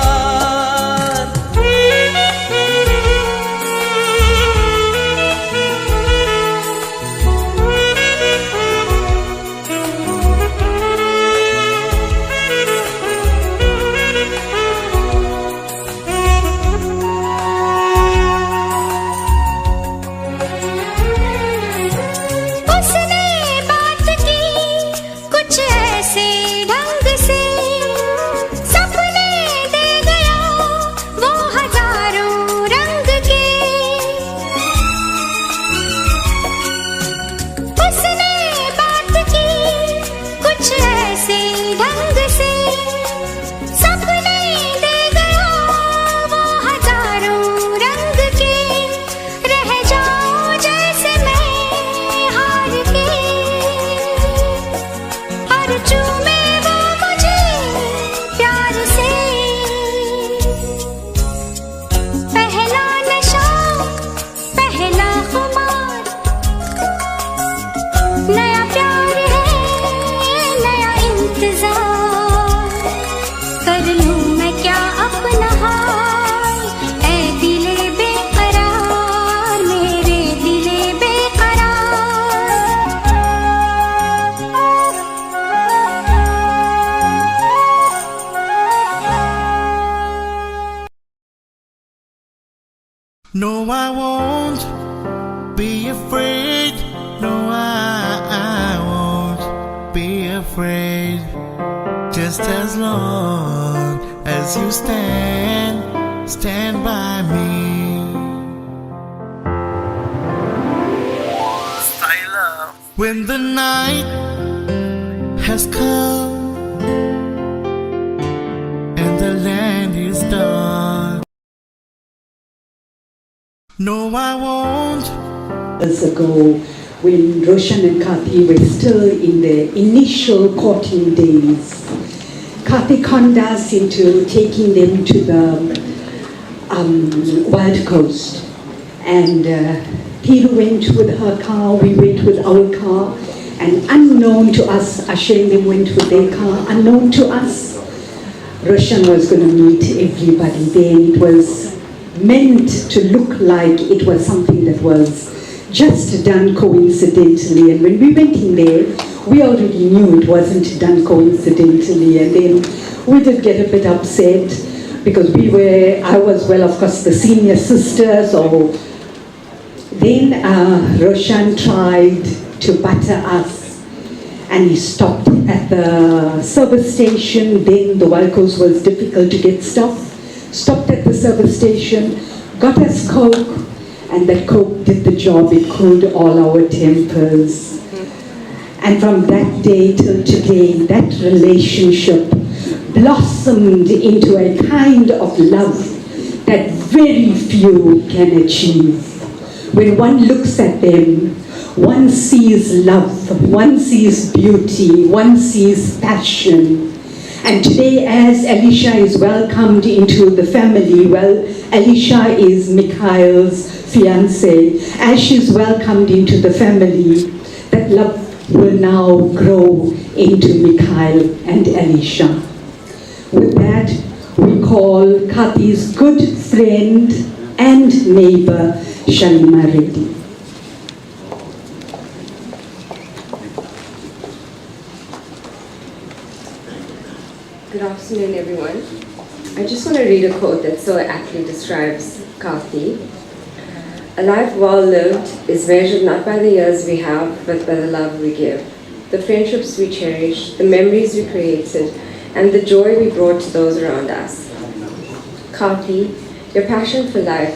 No, I won't be afraid. No, I won't be afraid. Just as long as you stand by me. Style up. When the night has come and the land is dark. No, I won't. Years ago, when Roshan and Karthi were still in their initial courting days, Karthi conned us into taking them to the Wild Coast. And Thiru went with her car, we went with our car, and unknown to us, Asha and them went with their car, unknown to us, Roshan was going to meet everybody there. It was meant to look like it was something that was just done coincidentally. And when we went in there, we already knew it wasn't done coincidentally. And then we did get a bit upset because I was, well, of course, the senior sister. So then Roshan tried to butter us. And he stopped at the service station. Then the Wild Coast was difficult to get stuff. Stopped at the service station, got us Coke, and that Coke did the job. It cooled all our tempers. And from that day till today, that relationship blossomed into a kind of love that very few can achieve. When one looks at them, one sees love, one sees beauty, one sees passion. And today, as Alicia is welcomed into the family, well, Alicia is Mikhail's fiancée. As she's welcomed into the family, that love will now grow into Mikhail and Alicia. With that, we call Karthi's good friend and neighbor, Shalima Reddy. Good afternoon, everyone. I just want to read a quote that so aptly describes Karthi. A life well lived is measured not by the years we have, but by the love we give, the friendships we cherish, the memories we created, and the joy we brought to those around us. Karthi, your passion for life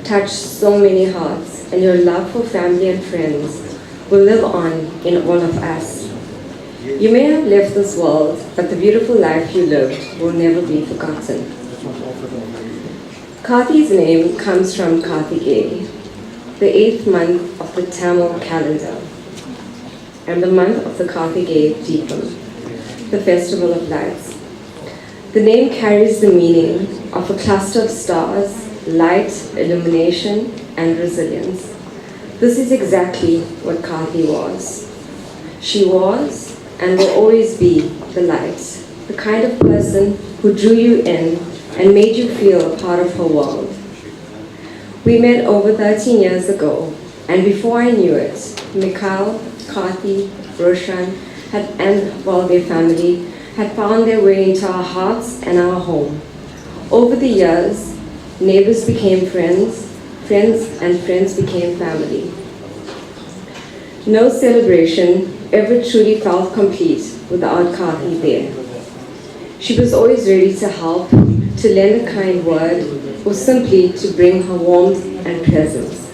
touched so many hearts, and your love for family and friends will live on in all of us. You may have left this world, but the beautiful life you lived will never be forgotten. Karthi's name comes from Karthigay, the 8th month of the Tamil calendar, and the month of the Karthigay Deepam, the festival of lights. The name carries the meaning of a cluster of stars, light, illumination, and resilience. This is exactly what Karthi was. She was and will always be the light, the kind of person who drew you in and made you feel a part of her world. We met over 13 years ago, and before I knew it, Mikhail, Karthi, Roshan, and their family had found their way into our hearts and our home. Over the years, neighbors became friends, and friends became family. No celebration ever truly felt complete without Karthi there. She was always ready to help, to lend a kind word, or simply to bring her warmth and presence.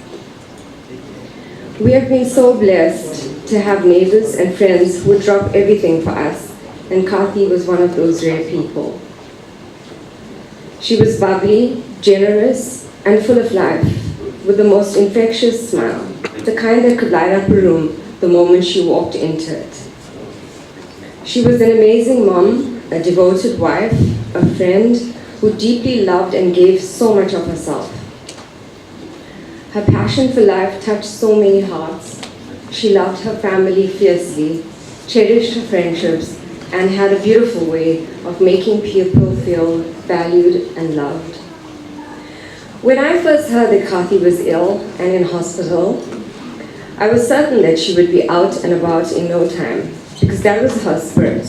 We have been so blessed to have neighbors and friends who would drop everything for us, and Karthi was one of those rare people. She was bubbly, generous, and full of life, with the most infectious smile, the kind that could light up a room the moment she walked into it. She was an amazing mom, a devoted wife, a friend who deeply loved and gave so much of herself. Her passion for life touched so many hearts. She loved her family fiercely, cherished her friendships, and had a beautiful way of making people feel valued and loved. When I first heard that Karthi was ill and in hospital, I was certain that she would be out and about in no time, because that was her spirit.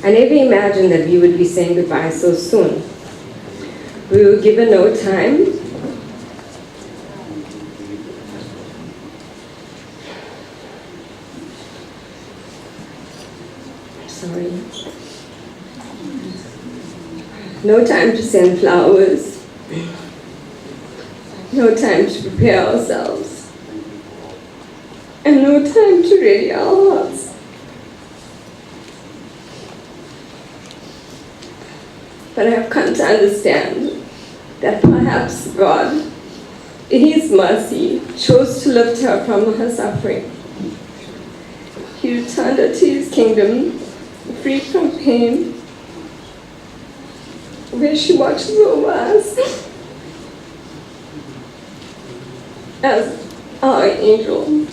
I never imagined that we would be saying goodbye so soon. We were given no time, No time to send flowers. No time to prepare ourselves. And no time to ready our hearts. But I have come to understand that perhaps God, in His mercy, chose to lift her from her suffering. He returned her to His kingdom, free from pain, where she watches over us as our angel.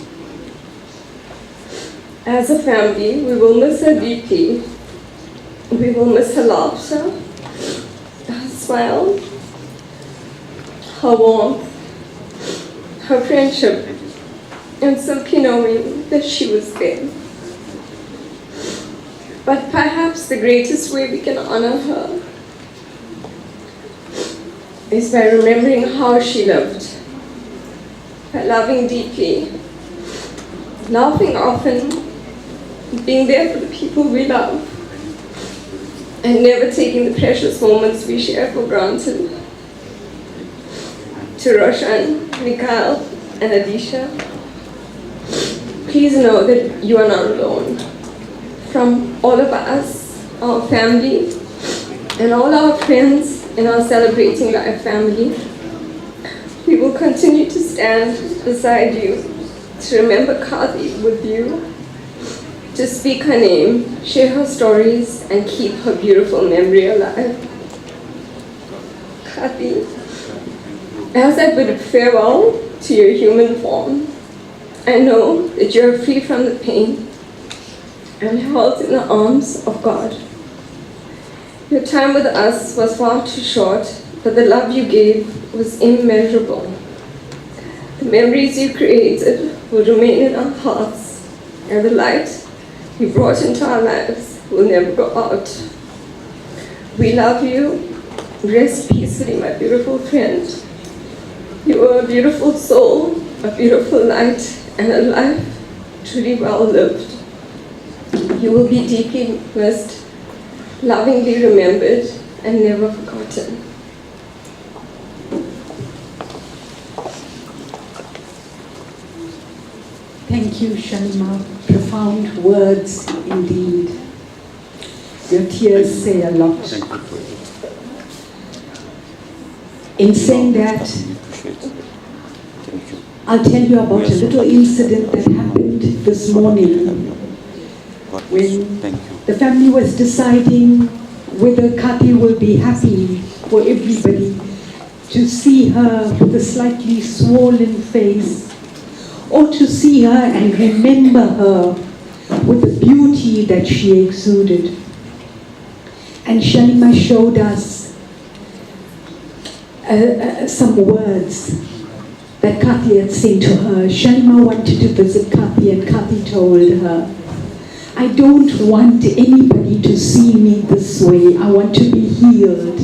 As a family, we will miss her deeply. We will miss her laughter, her smile, her warmth, her friendship, and simply knowing that she was there. But perhaps the greatest way we can honor her is by remembering how she lived, by loving deeply, laughing often, being there for the people we love, and never taking the precious moments we share for granted. To Roshan, Mikhail, and Adisha, please know that you are not alone. From all of us, our family, and all our friends in our Celebrating Life family, we will continue to stand beside you, to remember Karthy with you, to speak her name, share her stories, and keep her beautiful memory alive. Karthy, as I bid farewell to your human form, I know that you are free from the pain and held in the arms of God. Your time with us was far too short, but the love you gave was immeasurable. The memories you created will remain in our hearts, and the light you brought into our lives will never go out. We love you. Rest peacefully, my beautiful friend. You are a beautiful soul, a beautiful light, and a life truly well lived. You will be deeply missed, lovingly remembered, and never forgotten. Thank you, Shalima. Profound words indeed. Your tears say a lot. In saying that, I'll tell you about a little incident that happened this morning when the family was deciding whether Karthy will be happy for everybody to see her with a slightly swollen face, or to see her and remember her with the beauty that she exuded. And Shalima showed us some words that Karthy had said to her. Shalima wanted to visit Karthy, and Karthy told her, I don't want anybody to see me this way. I want to be healed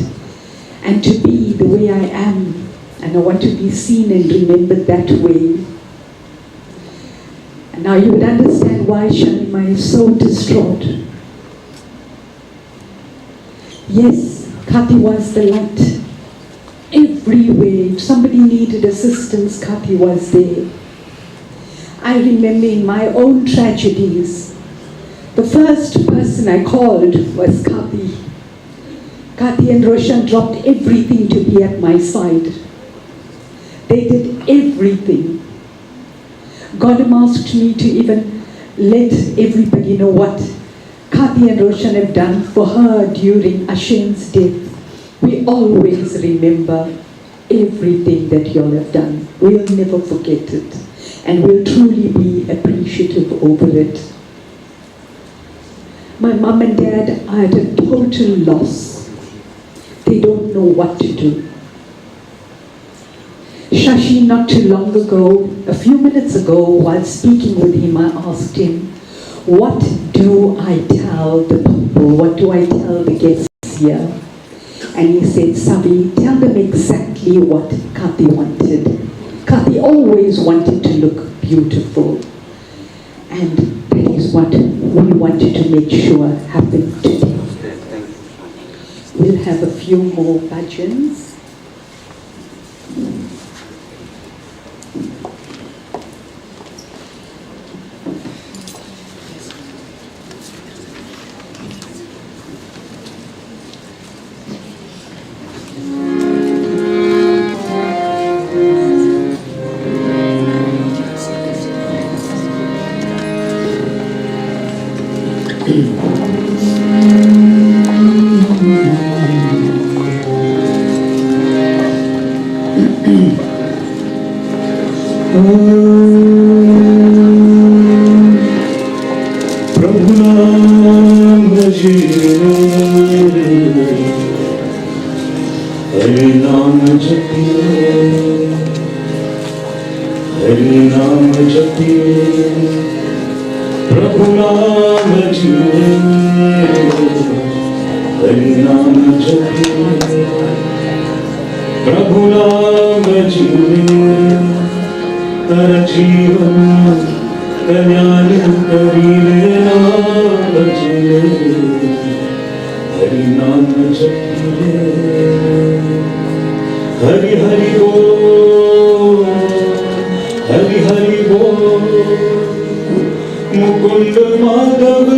and to be the way I am. And I want to be seen and remembered that way. And now you would understand why Shalima is so distraught. Yes, Karthy was the light. Everywhere, if somebody needed assistance, Karthy was there. I remember in my own tragedies, the first person I called was Karthy. Karthy and Roshan dropped everything to be at my side. They did everything. Godam asked me to even let everybody know what Karthy and Roshan have done for her during Ashen's death. We always remember everything that y'all have done. We'll never forget it. And we'll truly be appreciative over it. My mom and dad are at a total loss. They don't know what to do. Shashi, not too long ago, a few minutes ago, while speaking with him, I asked him, what do I tell the people? What do I tell the guests here? And he said, Sabi, tell them exactly what Karthy wanted. Karthy always wanted to look beautiful. And that is what we wanted to make sure happened today. We'll have a few more bhajans. प्रभु नाम जपे हरि नाम जपिए हरि नाम जपिए प्रभु नाम जिए हरि नाम जपिए प्रभु नाम जिए कर जीवन कल्याण करीले नाम जिए हरि नाम जपिए हरि हरि बोल हरि हरि बोल मुकुंद माधव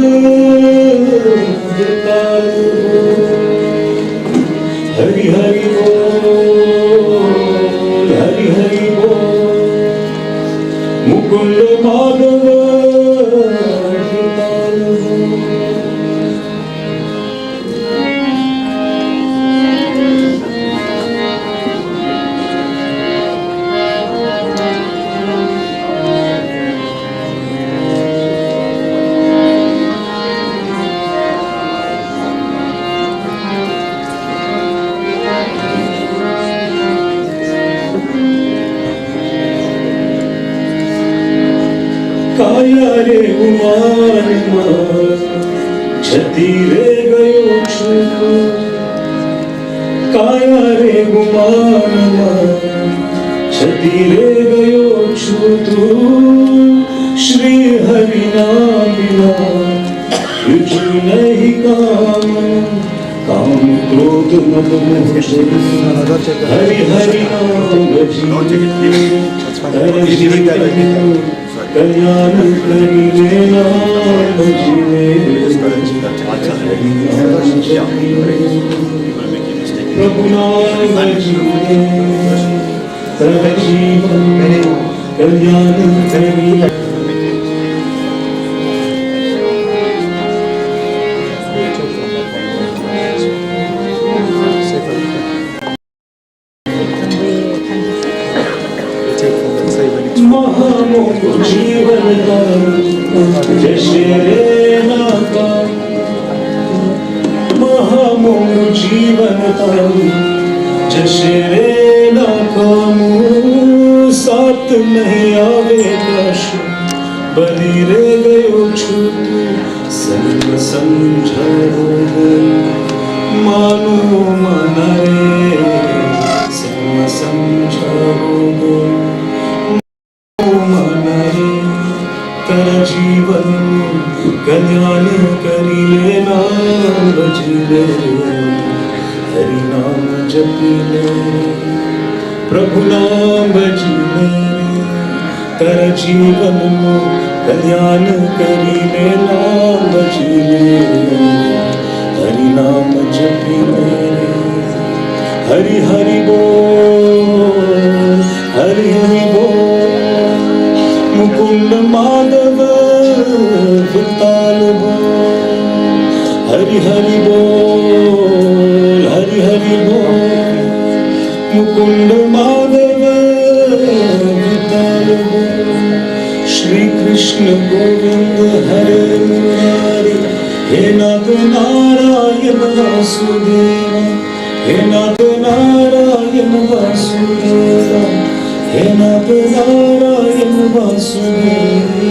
हरि हरि बोल हरि हरि बोल मुकुंद माधव काया रे गुमान छती रे गयो छू काया रे गुमान छती रे गयो छू तू श्री हरि नाम बिना कुछ नहीं काम काम क्रोध मद मोह हरि हरि नाम भजिए कल्याण करिले नाम जिए प्रभु नाम जिए सर्व जीवन कल्याण करिले जीवन जैसे रे नाका महामोह जीवन जैसे रे नाका साथ नहीं आवे कश बली रे गयो छूट सर्व समझो मानो मन रे सर्व समझो कर जीवन कल्याण करिले नाम भजिले हरि नाम जपिले प्रभु नाम भजिले कर जीवन कल्याण करिले नाम भजिले हरि नाम जपिले हरि हरि बोल हरि हरि बोल मुकुंद माधव विताल बोल हरि हरि बोल हरि हरि बोल मुकुंद माधव विताल बोल श्री कृष्ण गोविंद हरे मुरारी हे नाथ नारायण वासुदेव हे नाथ नारायण वासुदेव हे नाथ नारायण वासुदेव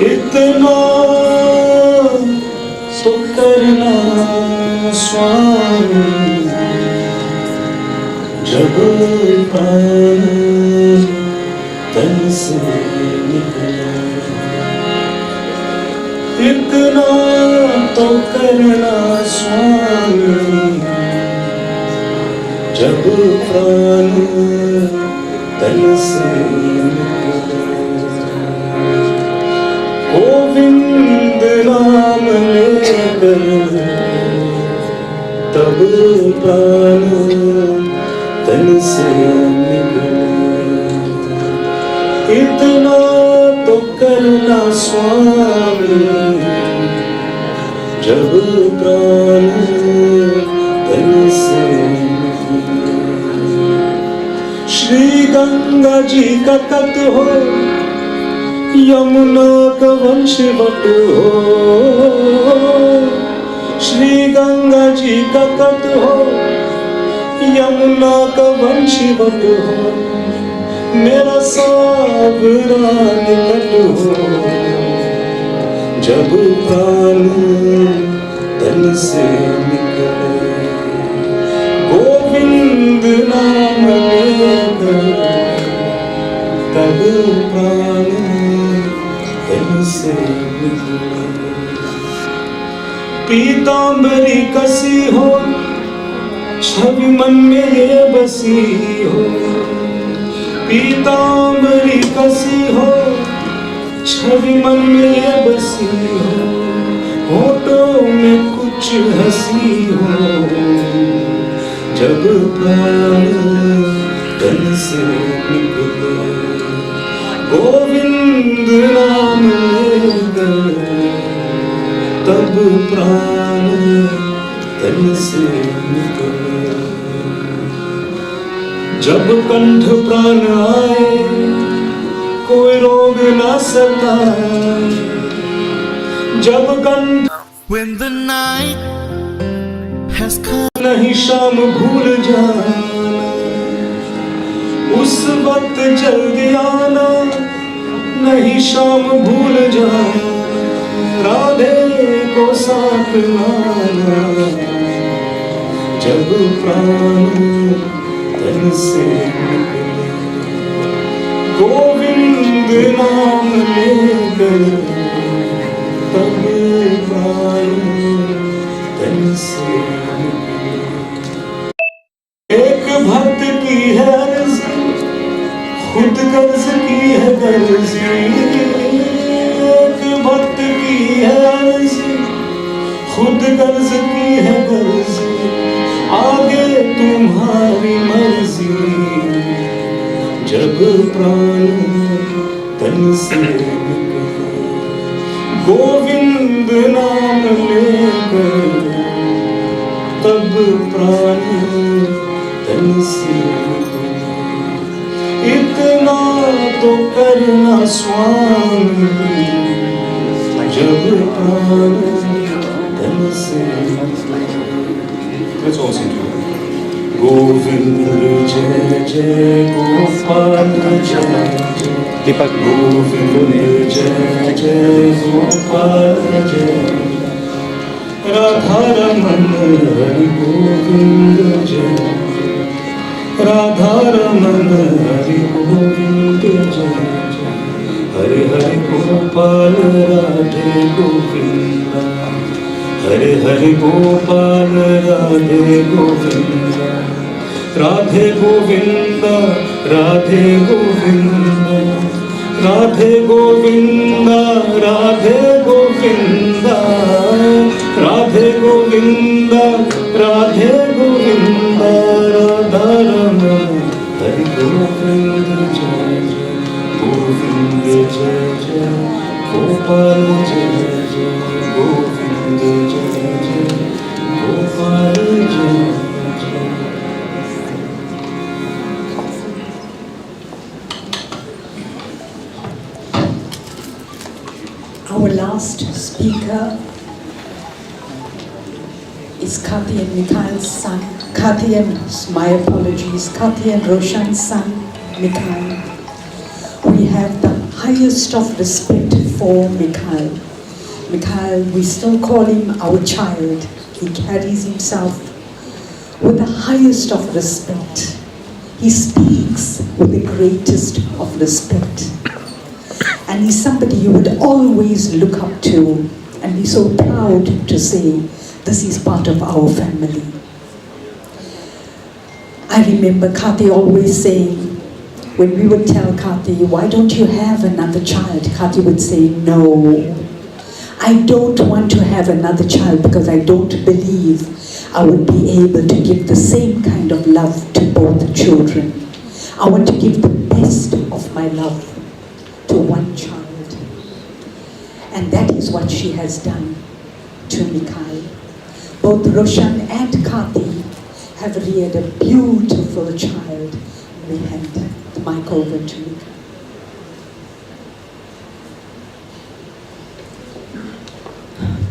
इतना तो करना स्वामी जब प्राण तन से निकले इतना तो करना स्वामी जब प्राण तन से निकले गोविंद नाम लेकर तब प्राण तन से निकले इतना तो करना स्वामी जब प्राण तन से निकले श्री गंगा जी का तट हो यमुना का वंशवट हो श्री गंगा जी का तट हो यमुना का वंशवट हो मेरा सावरा निकट हो जब प्राण तन से निकले गोविंद नाम लेकर तब प्राण तन से निकले पीतांबरी कसी हो छवि मन में ये बसी हो पीतांबरी कसी हो छवि मन में ये बसी हो होठों में कुछ हंसी हो जब प्राण तन से निकले गोविंद नाम लेकर तब प्राण तन से निकले जब कंठ प्राण आए कोई रोग ना सताए जब कंठ When the night has come नहीं शाम भूल जाना उस वक्त जल्दी आना नहीं शाम भूल जाना राधे को साथ लाना जब प्राण तन से निकले गोविंद नाम लेकर तब प्राण तन से निकले एक भक्त की है अर्जी खुद कर्ज की है कर्जी एक भक्त की है अर्जी खुद कर्ज की है कर्जी आगे तुम्हारी मर्जी जब प्राण तन से निकले गोविंद नाम लेकर तब प्राण तन से निकले इतना तो करना स्वामी जब प्राण तन से निकले Let's all sing together. Govind जय जय गोपाल जय दीपक गोविंद जय जय गोपाल जय राधा रमन हरि गोविंद जय राधा रमन हरि गोविंद जय हरे हरे गोपाल राधे गोविंद हरे हरे गोपाल राधे गोविंद राधे गोविंद राधे गोविंद राधे गोविंद राधे गोविंद राधे गोविंद राधे गोविंद राधा रमन हरि गोविंद जय जय गोविंद जय जय गोपाल जय जय गोविंद जय जय गोपाल जय Our last speaker is Karthy and Mikhail's son. Karthy and, my apologies, Karthy and Roshan's son, Mikhail. We have the highest of respect for Mikhail. Mikhail, we still call him our child. He carries himself with the highest of respect. He speaks with the greatest of respect. And he's somebody you would always look up to and be so proud to say, this is part of our family. I remember Karthy always saying, when we would tell Karthy, why don't you have another child? Karthy would say, no, I don't want to have another child because I don't believe I would be able to give the same kind of love to both children. I want to give the best of my love to one child. And that is what she has done to Mikhail. Both Roshan and Karthy have reared a beautiful child. We hand the mic over to Mikhail.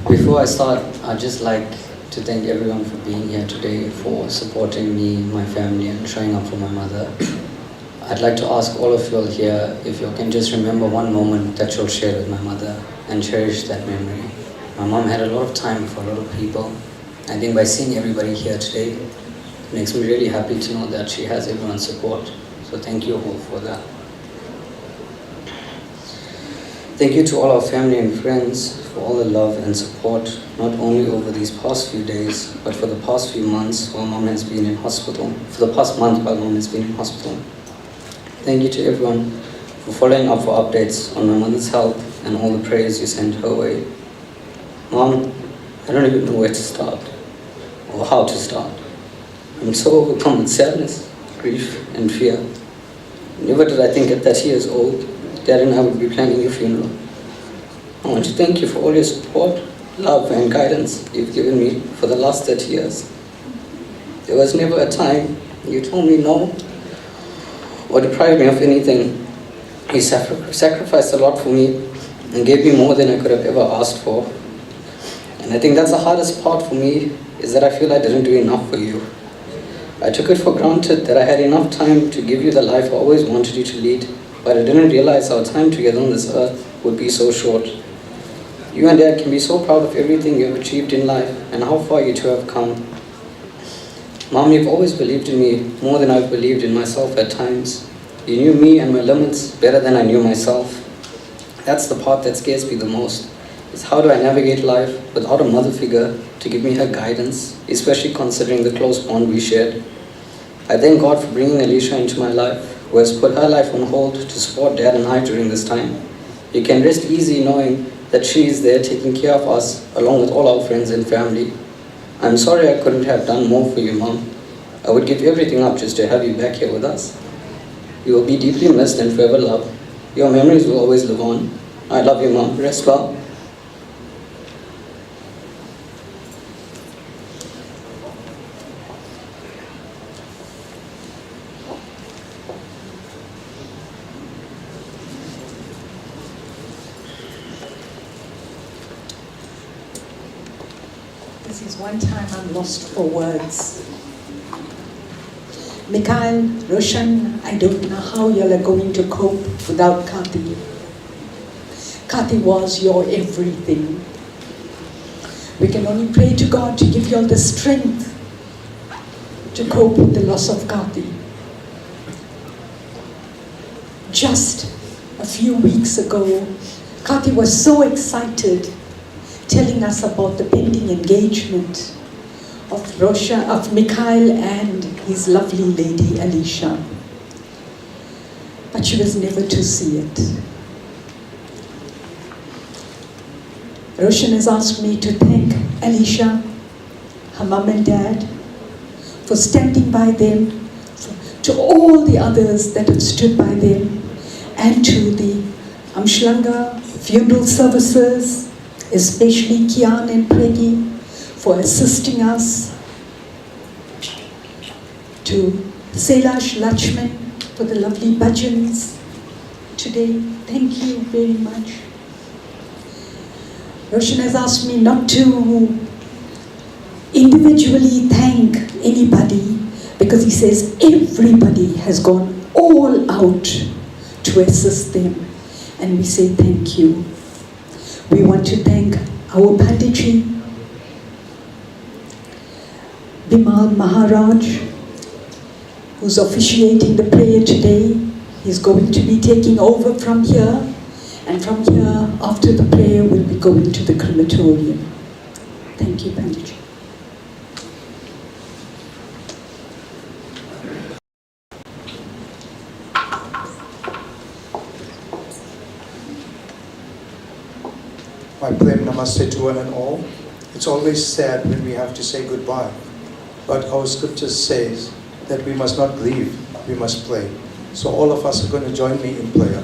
Before I start, I'd just like to thank everyone for being here today, for supporting me, my family, and showing up for my mother. I'd like to ask all of you all here if you can just remember one moment that you'll share with my mother and cherish that memory. My mom had a lot of time for a lot of people. I think by seeing everybody here today, it makes me really happy to know that she has everyone's support. So thank you all for that. Thank you to all our family and friends for all the love and support, not only over these past few days, but for the past few months while Mom has been in hospital, for the past month while Mom has been in hospital. Thank you to everyone for following up for updates on my mother's health and all the prayers you sent her way. Mom, I don't even know where to start or how to start. I'm so overcome with sadness, grief, and fear. Never did I think at 30 years old, Dad and I would be planning your funeral. I want to thank you for all your support, love, and guidance you've given me for the last 30 years. There was never a time you told me no or deprived me of anything. You sacrificed a lot for me and gave me more than I could have ever asked for. And I think that's the hardest part for me, is that I feel I didn't do enough for you. I took it for granted that I had enough time to give you the life I always wanted you to lead, but I didn't realize our time together on this earth would be so short. You and Dad can be so proud of everything you have achieved in life and how far you two have come. Mom, you've always believed in me more than I've believed in myself at times. You knew me and my limits better than I knew myself. That's the part that scares me the most, is how do I navigate life without a mother figure to give me her guidance, especially considering the close bond we shared. I thank God for bringing Alicia into my life, who has put her life on hold to support Dad and I during this time. You can rest easy knowing that she is there taking care of us along with all our friends and family. I'm sorry I couldn't have done more for you, Mom. I would give everything up just to have you back here with us. You will be deeply missed and forever loved. Your memories will always live on. I love you, Mom. Rest well. This is one time I'm lost for words. Mikhail, Roshan, I don't know how y'all are going to cope without Karthy. Karthy was your everything. We can only pray to God to give y'all the strength to cope with the loss of Karthy. Just a few weeks ago, Karthy was so excited telling us about the pending engagement of Mikhail and his lovely lady Alicia. But she was never to see it. Roshan has asked me to thank Alicia, her mum and dad, for standing by them, to all the others that have stood by them, and to the Amshlanga funeral services, especially Kian and Preggy, for assisting us, to Selash Lachman for the lovely bhajans today. Thank you very much. Roshan has asked me not to individually thank anybody because he says everybody has gone all out to assist them, and we say thank you. We want to thank our Panditji, Bimal Marajh, who's officiating the prayer today. He's going to be taking over from here, and from here, after the prayer, we'll be going to the crematorium. Thank you, Pandit. My prem namaste to one and all. It's always sad when we have to say goodbye, but our scriptures says that we must not grieve, we must pray. So all of us are going to join me in prayer.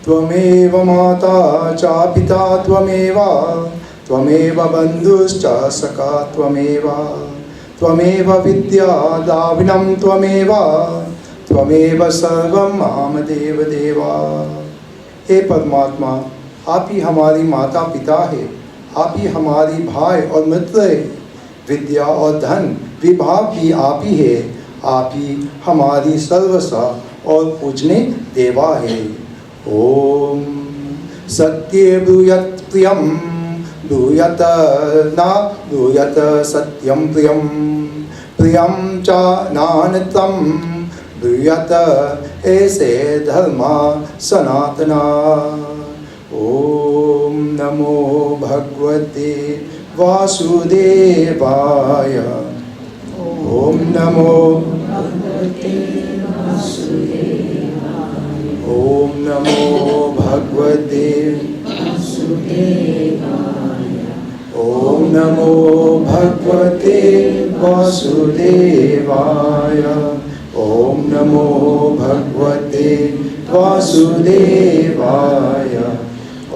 Tvameva mata cha pita tvameva, tvameva bandhuscha saka tvameva, tvameva vidya davinam tvameva, त्वमेव सर्वं माम देव देवा। हे परमात्मा, आप ही हमारी माता पिता है, आप ही हमारी भाई और मित्र है, विद्या और धन विभाग भी आप ही है, आप ही हमारी सर्वसा और पूजने देवा है। ओम सत्ये ब्रूयत प्रियम ब्रूयत न ब्रूयत सत्यम प्रियम प्रियम च नानतम ब्रूयत ऐसे धर्मा सनातना। ओम नमो भगवते वासुदेवाय। ओम नमो भगवते वासुदेवाय। ओम नमो भगवते वासुदेवाय। ओम नमो भगवते वासुदेवाय। ओम नमो भगवते वासुदेवाय।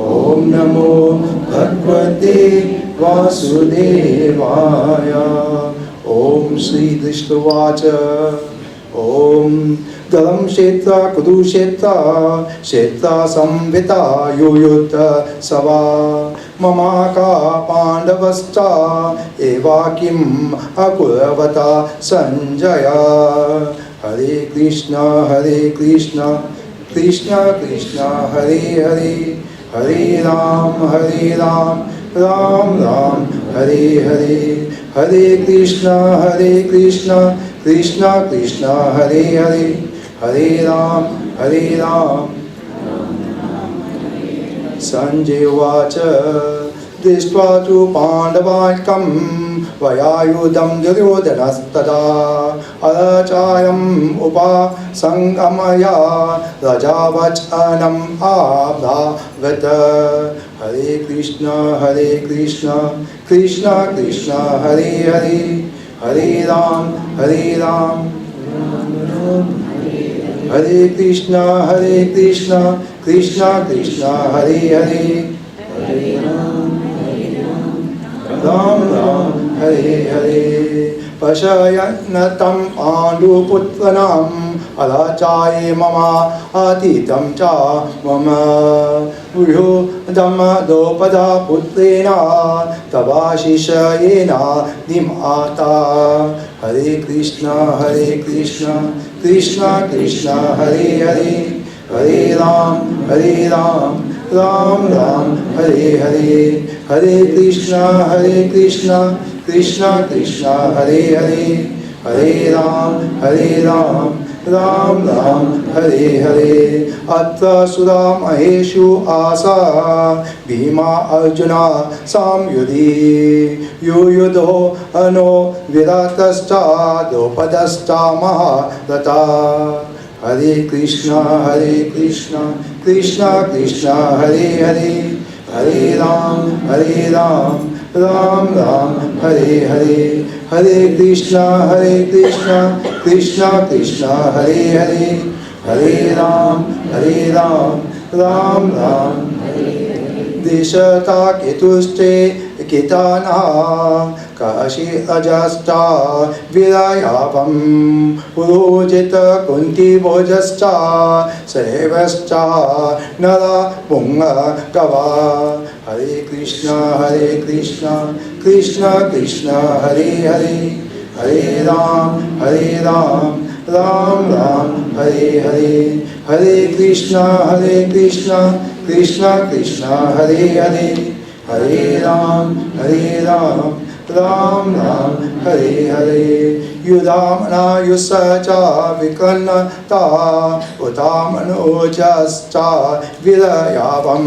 ओम नमो भगवते वासुदेवाय। ओम श्री कृष्णवाच। ओम गलं क्षेत्र कुरुक्षेत्र क्षेत्र संविता युयुत सवा ममाका पांडवश्च एवा किम अकुर्वता संजय। हरे कृष्ण कृष्ण कृष्ण हरे हरे हरे राम राम राम हरे हरे। हरे कृष्ण कृष्ण कृष्ण हरे हरे हरे राम संजय उवाच दृष्ट्वा तु पाण्डवाकं वयायुधं दुर्योधनस्तदा अचायम् उपासङ्गमया रजावचनम् आब्धावत्। हरे कृष्ण कृष्ण कृष्ण हरे हरे हरे राम हरे कृष्ण कृष्ण कृष्ण हरे हरे राम राम हरे हरे। पशयन् तं पाण्डुपुत्राणाम् अलाचाये मम अतीतं च मम व्यूढं द्रौपदा पुत्रेण तवाशिषयेन निमाता। हरे कृष्ण कृष्ण कृष्ण हरे हरे हरे राम राम राम हरे हरे। हरे कृष्ण कृष्ण कृष्ण हरे हरे हरे राम राम राम हरे हरे। अत्र सुरामहेषु आसा भीमा अर्जुना संयुधि युयुधो अनो विराटश्च द्रौपदश्च महारथा। हरे कृष्ण कृष्ण कृष्ण हरे हरे हरे राम राम राम हरे हरे। हरे कृष्ण कृष्ण कृष्ण हरे हरे हरे राम राम राम। देशता केतुश्चे किताना काशी अजश्च विरायापं पुरोजित कुंती भोजश्च सेवश्च नरा पुंगवा। हरे Krishna Krishna Krishna Hare Hare Hare Ram, Ram Ram, Hare Hare, Hare Krishna, Krishna Krishna, Hare Hare, Hare Ram, Ram Ram, Hare Hare. Yudamana yusacha vikranata utamano jascha vidayavam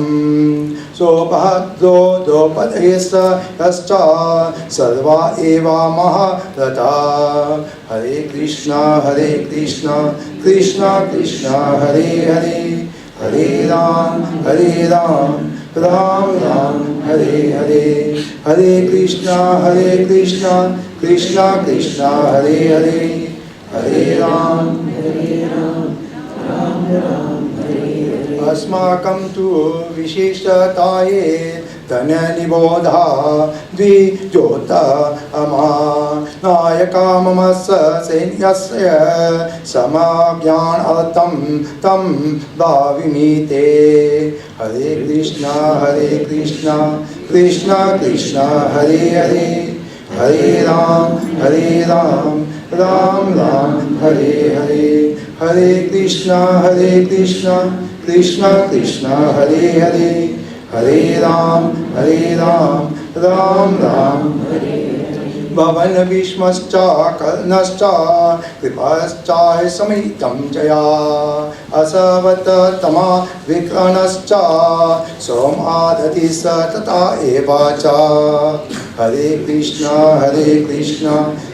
sobhadro dopadesa yascha sarva eva maharata. Hare Krishna, Krishna Krishna, Hare Hare, Hare Ram, Ram Ram, Hare Hare, Hare Krishna, Krishna Krishna, Hare Hare, Hare Ram, Ram Ram, Hare Hare. Asmakam tu visheshataye Tananibodha Dvijota Ama Nayaka Mamasa Senyasya Samagyan Alatam Tam Bhavimite. Hare Krishna, Krishna Krishna, Hare Hare, Hare Ram, Ram Ram, Hare Hare, Hare Krishna, Krishna Krishna, Hare Hare, Hare Ram, Ram Ram, Hare Hare. Bhavan Vishmascha Karnascha Kripascha Samitam Jaya Asavata Tama Vikranascha Somadhati Satata Evacha. Hare Krishna,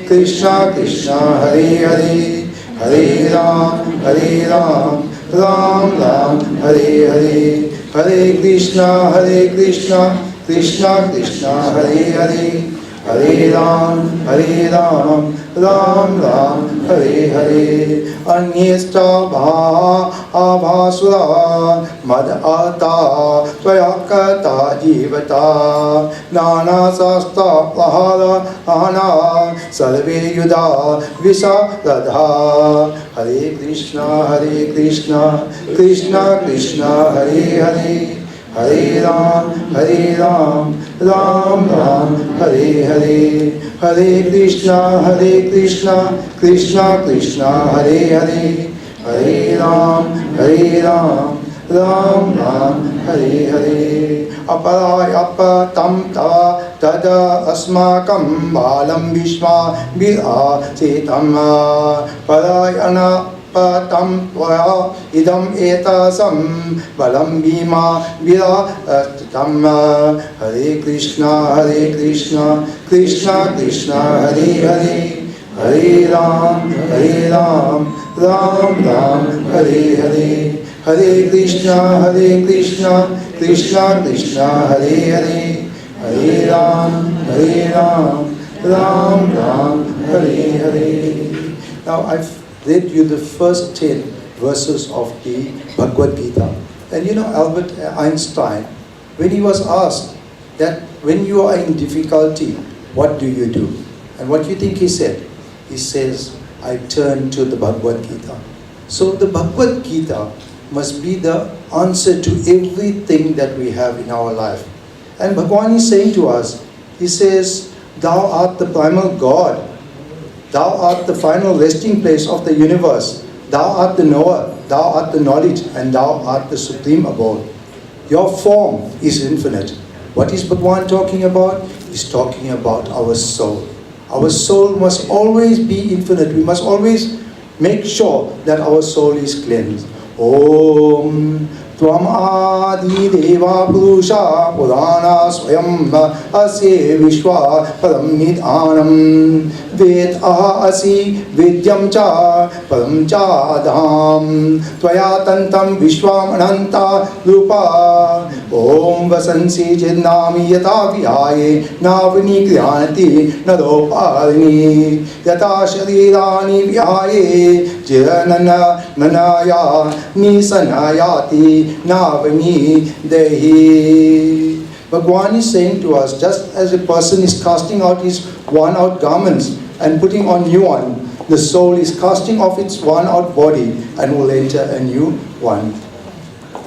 Krishna Krishna, Hare Hare, Hare Ram, Ram Ram, Hare Hare, Hare Krishna, Krishna Krishna, Hare Hare, Hare Ram, Ram Ram, Hare Hare. Anyesta bhavasura madata tvayakata jivata nana sasta plahara ana sarve yuda visaradha. Hare Krishna, Krishna Krishna, Hare Hare, Hare Ram, Ram Ram, Hare Hare, Hare Krishna, Krishna Krishna, Hare Hare, Hare Ram, Ram Ram, Hare Hare. Aparayapa tam ta tada asmakam balam vishma virasetam parayana tam tvaya idam etasam balam bhima viratam. Hare Krishna, Krishna Krishna, Hare Hare, Hare Ram, Ram Ram, Hare Hare, Hare Krishna, Krishna Krishna, Hare Hare, Hare Ram, Ram Ram, Hare Hare. Now I've read you the first 10 verses of the Bhagavad Gita. And you know Albert Einstein, when he was asked that when you are in difficulty, what do you do? And what do you think he said? He says, I turn to the Bhagavad Gita. So the Bhagavad Gita must be the answer to everything that we have in our life. And Bhagavan is saying to us, he says, thou art the primal God. Thou art the final resting place of the universe. Thou art the knower, thou art the knowledge, and thou art the supreme abode. Your form is infinite. What is Bhagavan talking about? He's talking about our soul. Our soul must always be infinite. We must always make sure that our soul is cleansed. Om Tvam Adi Deva Purusha Purana Swayam Asye Vishwa Param Nidhanam Ved Asi Vidyam Cha Param Cha Dham Tvaya Tantam Vishwam Ananta Rupa Om Vasansi Jidnami Yata Vihaye Navani Kriyanati Nadoparini Yata Sharirani Vihaye Jiranana Nanaya Nisanayati Navani Dehi. Bhagavan is saying to us, just as a person is casting out his worn-out garments and putting on new one, the soul is casting off its worn-out body and will enter a new one.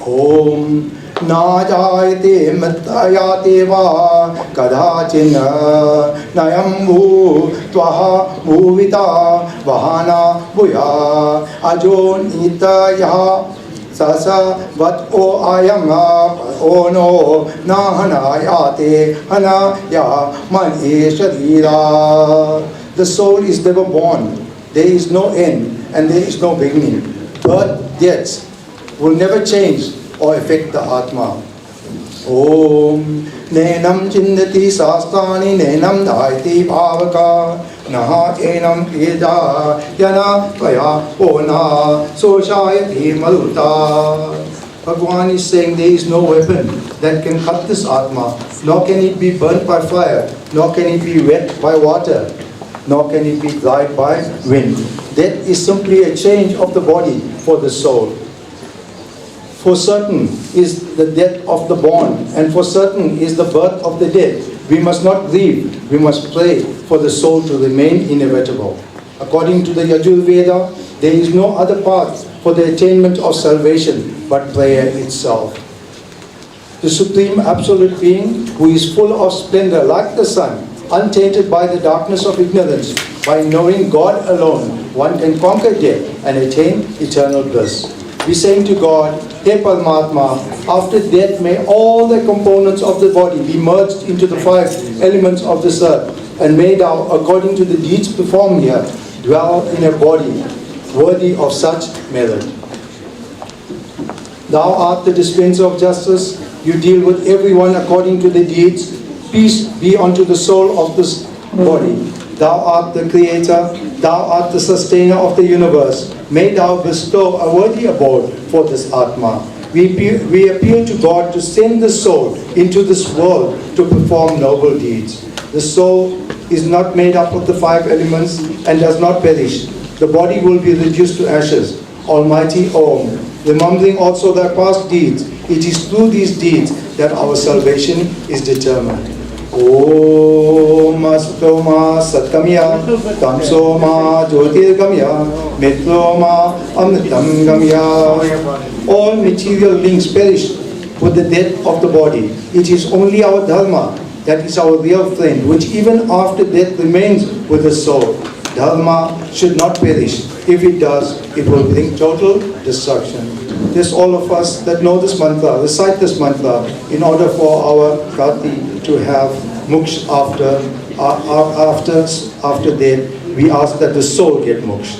Om Na jayate mrityayate va kadachin nayam tvaha bhuvita vahana bhuya ajo nitaya Sasa vat o ayama o no nahanayate hanaya mani sharira. The soul is never born. There is no end and there is no beginning. Birth, deaths will never change or affect the Atma. Om Nenam Chindati Sastani Nenam Daiti Bhavaka Naha Enam Eda Yana Tvaya Ona Soshayati Maluta. Bhagwan is saying there is no weapon that can cut this Atma, nor can it be burnt by fire, nor can it be wet by water, nor can it be dried by wind. Death is simply a change of the body for the soul. For certain is the death of the born, and for certain is the birth of the dead. We must not grieve, we must pray for the soul to remain inevitable. According to the Yajurveda, there is no other path for the attainment of salvation but prayer itself. The Supreme Absolute Being, who is full of splendor like the sun, untainted by the darkness of ignorance, by knowing God alone, one can conquer death and attain eternal bliss. We saying to God, Hey Paramatma, after death may all the components of the body be merged into the 5 elements of this earth, and may thou, according to the deeds performed here, dwell in a body worthy of such merit. Thou art the dispenser of justice, you deal with everyone according to the deeds. Peace be unto the soul of this body. Thou art the creator, thou art the sustainer of the universe. May thou bestow a worthy abode for this Atma. We appeal to God to send the soul into this world to perform noble deeds. The soul is not made up of the 5 elements and does not perish. The body will be reduced to ashes. Almighty Om, remembering also their past deeds, it is through these deeds that our salvation is determined. Om Astoma Satkamya Tamsoma Jyotirgamya Mitroma Amritam Gamya. All material links perish with the death of the body. It is only our dharma that is our real friend, which even after death remains with the soul. Dharma should not perish. If it does, it will bring total destruction. There's all of us that know this mantra, recite this mantra in order for our Karthy to have moksha after death. We ask that the soul get moksha.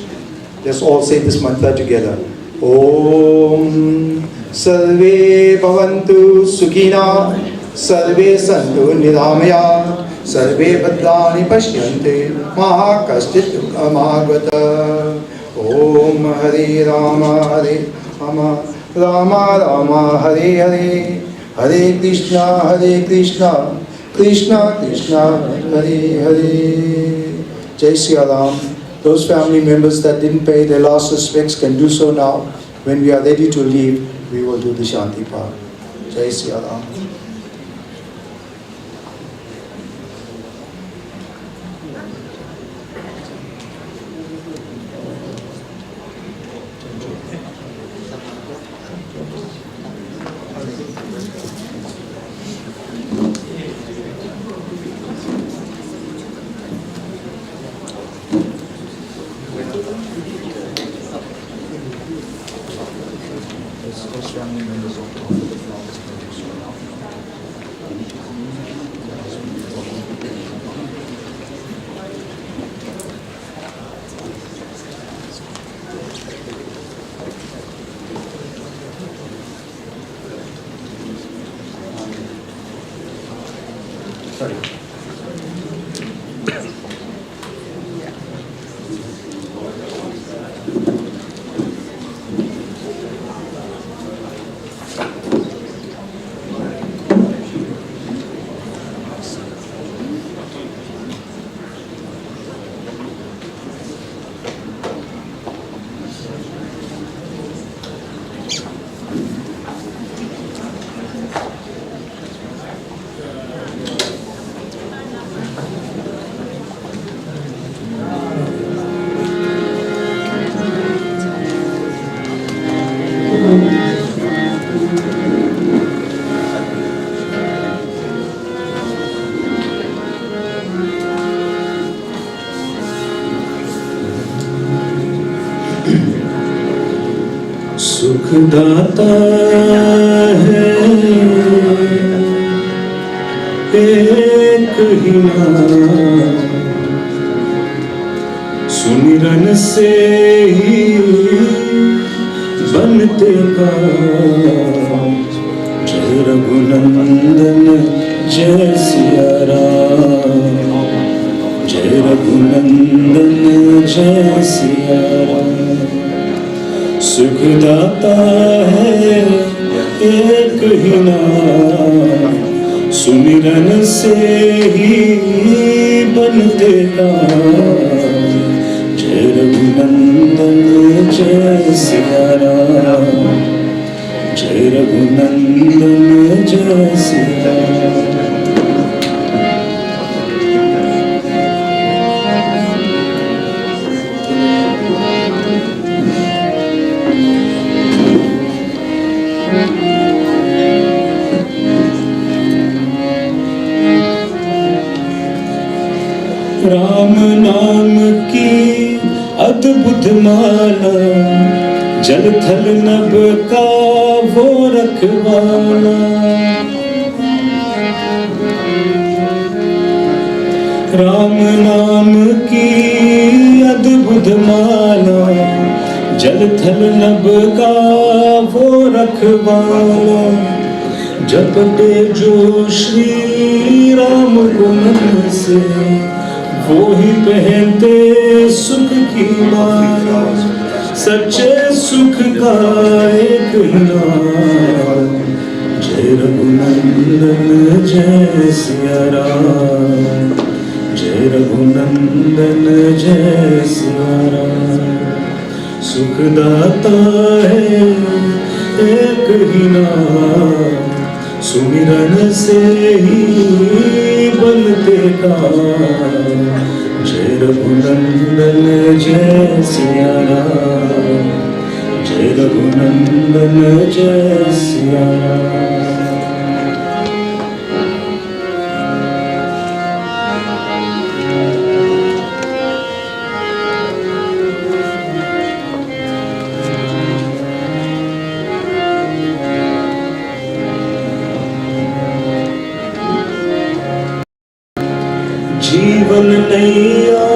Let's all say this mantra together. Om Sarve Bhavantu Sukhina Sarve Santu Niramaya Sarve Bhadrani Pashyante Maha Kaschit Dukkhamagvata. Om Hare Rama Hare Rama Rama Rama Hare Hare Hare Krishna Krishna Krishna Hare Hare. Jai Sri Ram. Those family members that didn't pay their last respects can do so now. When we are ready to leave, we will do the Shanti Part. Jai Sri Ram. सुखदाता है एक ही नाम, सुमिरन से ही बनते काम। जय रघुनंदन जय सिया राम, जय रघुनंदन जय सिया राम। सुखदाता है एक ही नाम, सुमिरन से ही बनते काम। जय रघुनंदन जय सिया राम, जय रघुनंदन जय सिया राम। राम नाम की अद्भुत माला, जल थल नभ का वो रखवाला। राम नाम की अद्भुत माला, जल थल नभ का वो रखवाला। जपते जो श्री राम को मन से, वो ही पहनते सुख की माला। सच्चे सुख का एक ही नाम, जय रघुनंदन जय सिया राम, जय रघुनंदन जय सिया राम। सुखदाता है एक ही नाम, सुमिरन से ही बनते काम। जय रघुनंदन जय सिया राम, जय रघुनंदन जय सिया राम। जीवन नैया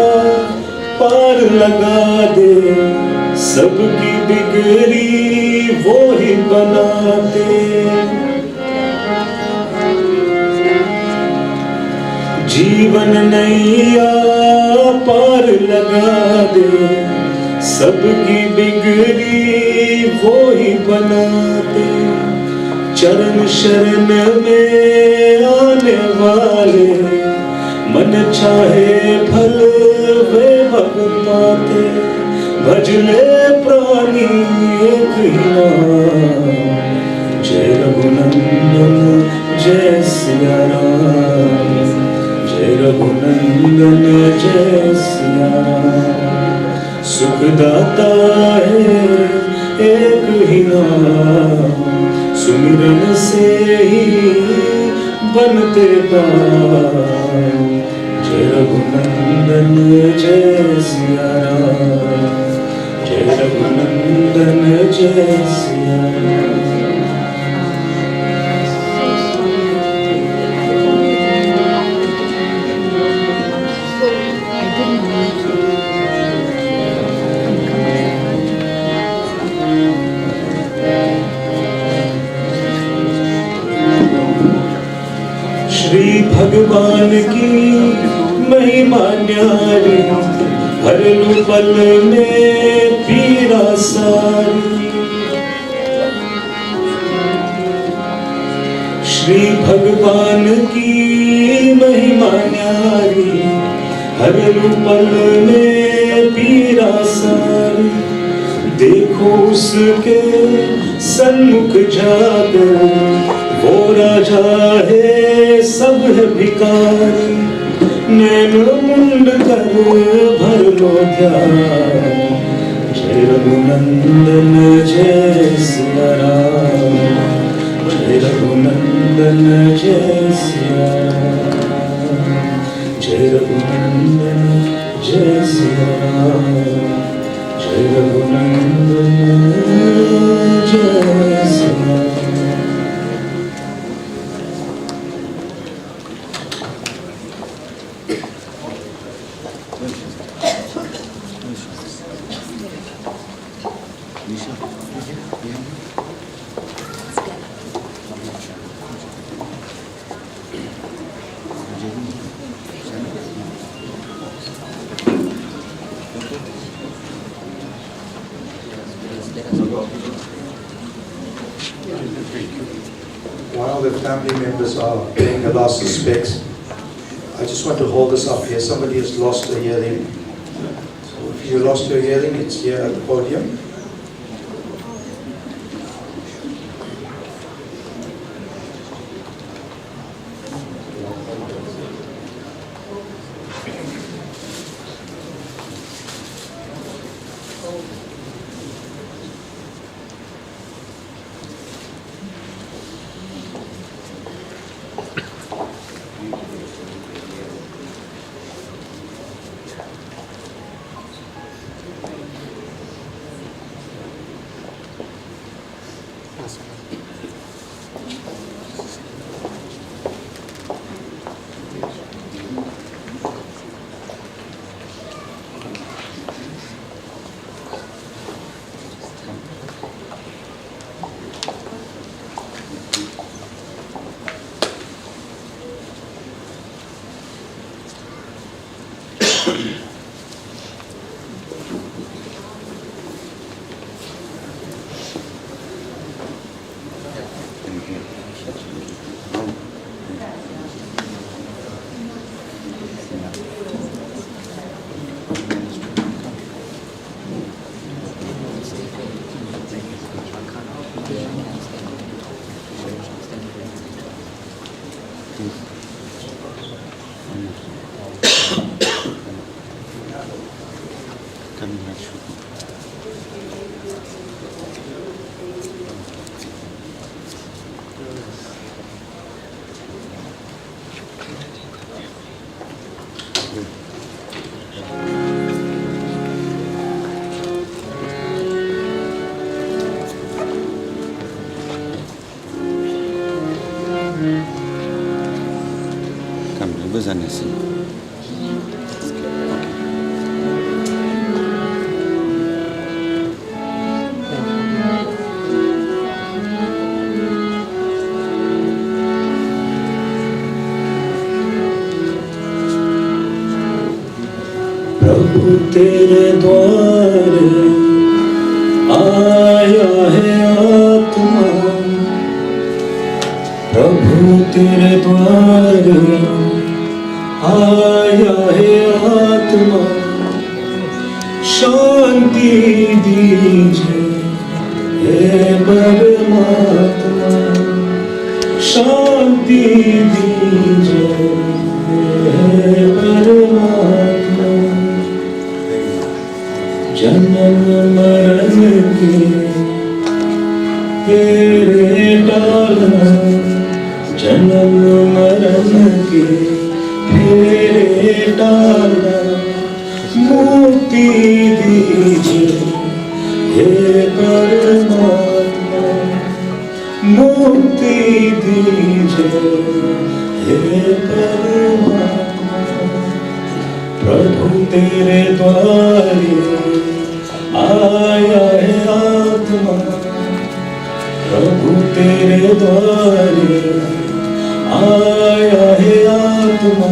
पार लगा दे, सबकी बिगड़ी वो ही बनाते। जीवन नैया पार लगा दे, सबकी बिगड़ी वो ही बनाते। चरण शरण में आने वाले, मन चाहे फल वे भग पाते। भजले प्राणी एक ही नाम, जय रघुनंदन जय सिया राम, जय रघुनंदन जय सिया राम। सुखदाता है एक ही नाम, सुमिरन से ही बनते काम। जय रघुनंदन जय सिया राम, जय रघुनंदन जय सिया राम। श्री भगवान की महिमा न्यारी, हर पल में पीरा सारी। श्री भगवान की महिमा न्यारी, हर पल में पीरा सारी। देखो उसके सन्मुख जाकर, वो राजा है सब है भिखारी। नैन मुंड कर भर लो ध्यान, जय रघुनंदन जय सिया राम, जय रघुनंदन जय सिया राम, जय रघुनंदन जय सिया राम, जय रघुनंदन जैसा। While the family members are paying the last respects, I just want to hold this up here. Somebody has lost a hearing. So if you lost your hearing, it's here at the podium. प्रभु तेरे द्वारे आया है आत्मा, प्रभु तेरे द्वारे आया है आत्मा, शांति दीजिए हे परमात्मा, शांति दीजिए हे परमात्मा। जन्म मरण के फेरे डालना, जन्म मरण के फेरे डालना, मुक्ति दीजिए हे परमात्मा, मुक्ति दीजिए हे परमात्मा। प्रभु तेरे द्वारे आया है आत्मा, प्रभु तेरे द्वारे आया है आत्मा,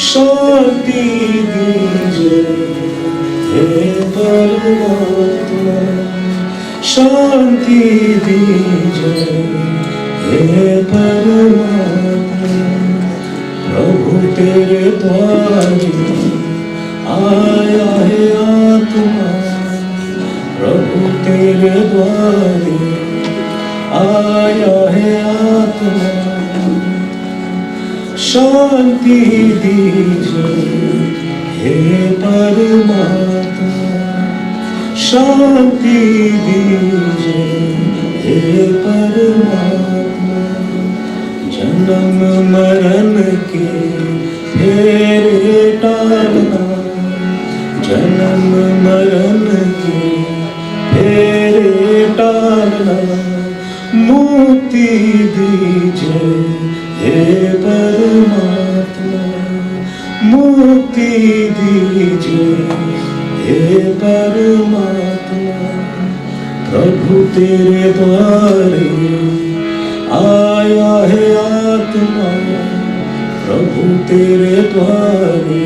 शांति दीजिए हे परमात्मा, शांति दीजिए हे परमात्मा। प्रभु तेरे द्वारे आया है आत्मा, प्रभु तेरे द्वारे आया है आत्मा, शांति दीजिए हे परमात्मा, शांति दीजिए हे परमात्मा। जन्म मरण के फेरे टालना, जन्म मरण के फेरे टालना, परमात्मा मुक्ति दीजिए हे परमात्मा मुक्ति दीजिए हे परमात्मा प्रभु तेरे द्वारे आया है आत्मा प्रभु तेरे द्वारे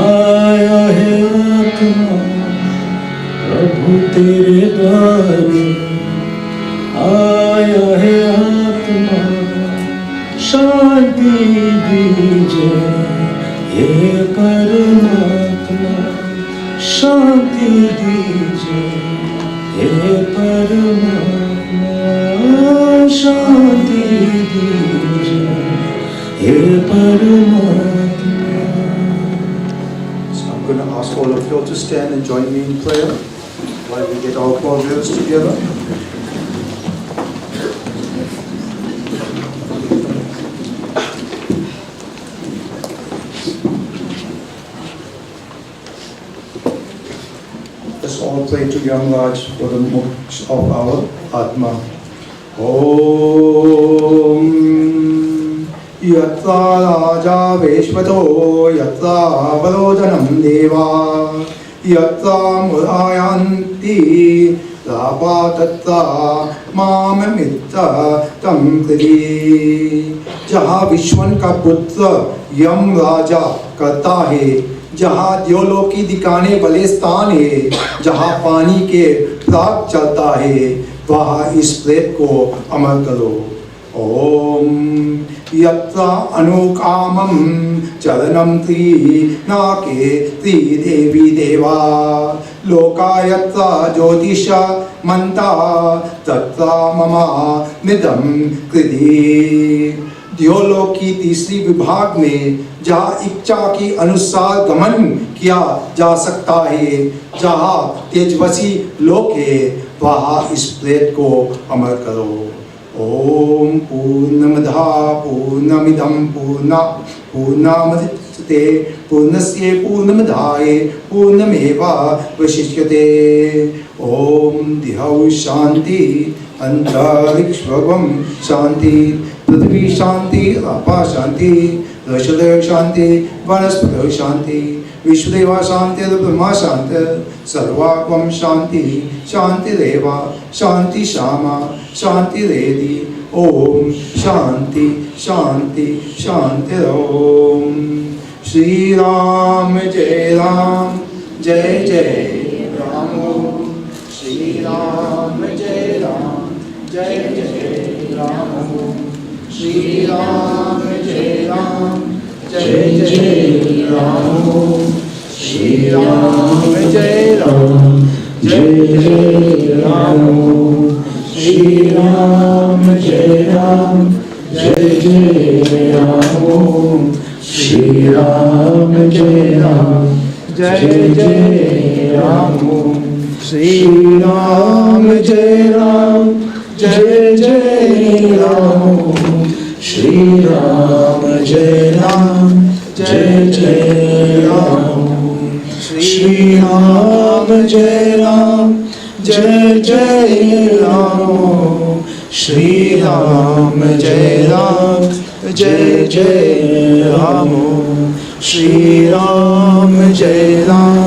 आया है आत्मा प्रभु तेरे द्वारे आया है आत्मा शांति दीजिए हे परमात्मा शांति दीजिए हे परमात्मा शांति दीजिए हे परमात्मा. So I'm going to ask all of you to stand and join me in prayer while we get our 4 wills together. Let's all pray to Young Raj for the moksha of our Atma. Om Yatra Raja Veshvato Yatra Balojanam Deva Yatra Murayanti Rapa Tatta Mamamita Tamkri जहाँ विश्वन का पुत्र यम राजा करता है जहाँ द्योलोकी दिखाने वाले स्थान है जहाँ पानी के प्राग चलता है वहाँ इस प्रेत को अमर करो. ओम यत्र अनुकामं चरणं त्रिनाके त्रिदेवी देवा लोकायत्र ज्योतिष मंता तत्र मम निदं कृति. द्योलोक की तीसरी विभाग में जहाँ इच्छा की अनुसार गमन किया जा सकता है जहाँ तेजस्वी लोक है वहाँ इस प्रेत को अमर करो. ओम पूर्णमदः पूर्णमिदं पूर्णमुदच्यते पूर्णस्य पूर्णमादाय पूर्णमेवावशिष्यते. ओम दिहौ शांति अंतरिक्षं शांति पृथ्वी शांति आपा शांति रसदेव शांति वनस्पतय शांति विश्वदेवा शांति ब्रह्मा शांति सर्वात्मं शांति शांतिरेव शांति श्यामा शांतिरेधि. ओम शांति शांति शांति. ओम श्री राम जय जय राम श्री राम जय जय राम श्री राम जय जय राम श्री राम जय जय राम श्री राम जय जय राम श्री राम जय राम श्री राम जय राम श्री राम जय राम श्री राम जय राम श्री राम जय राम श्री राम जय Ram.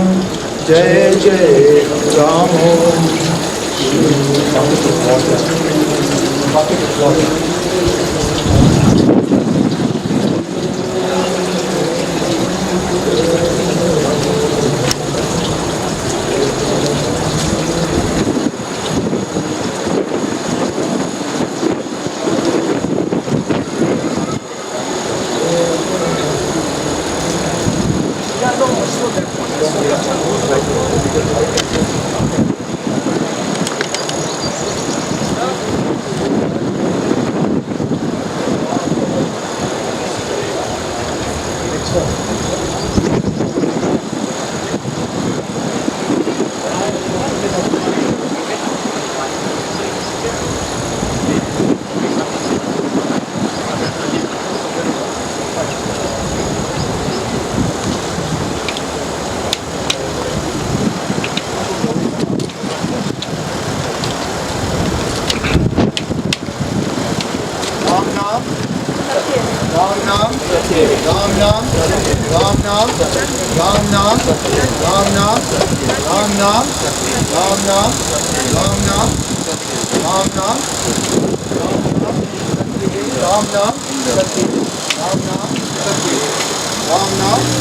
Ram Nam, Ram Nam, Ram Nam, Ram Nam, Ram Nam, Ram Nam, Ram Nam, Ram Nam, Ram Nam, Ram Nam, Ram Nam, Ram Nam.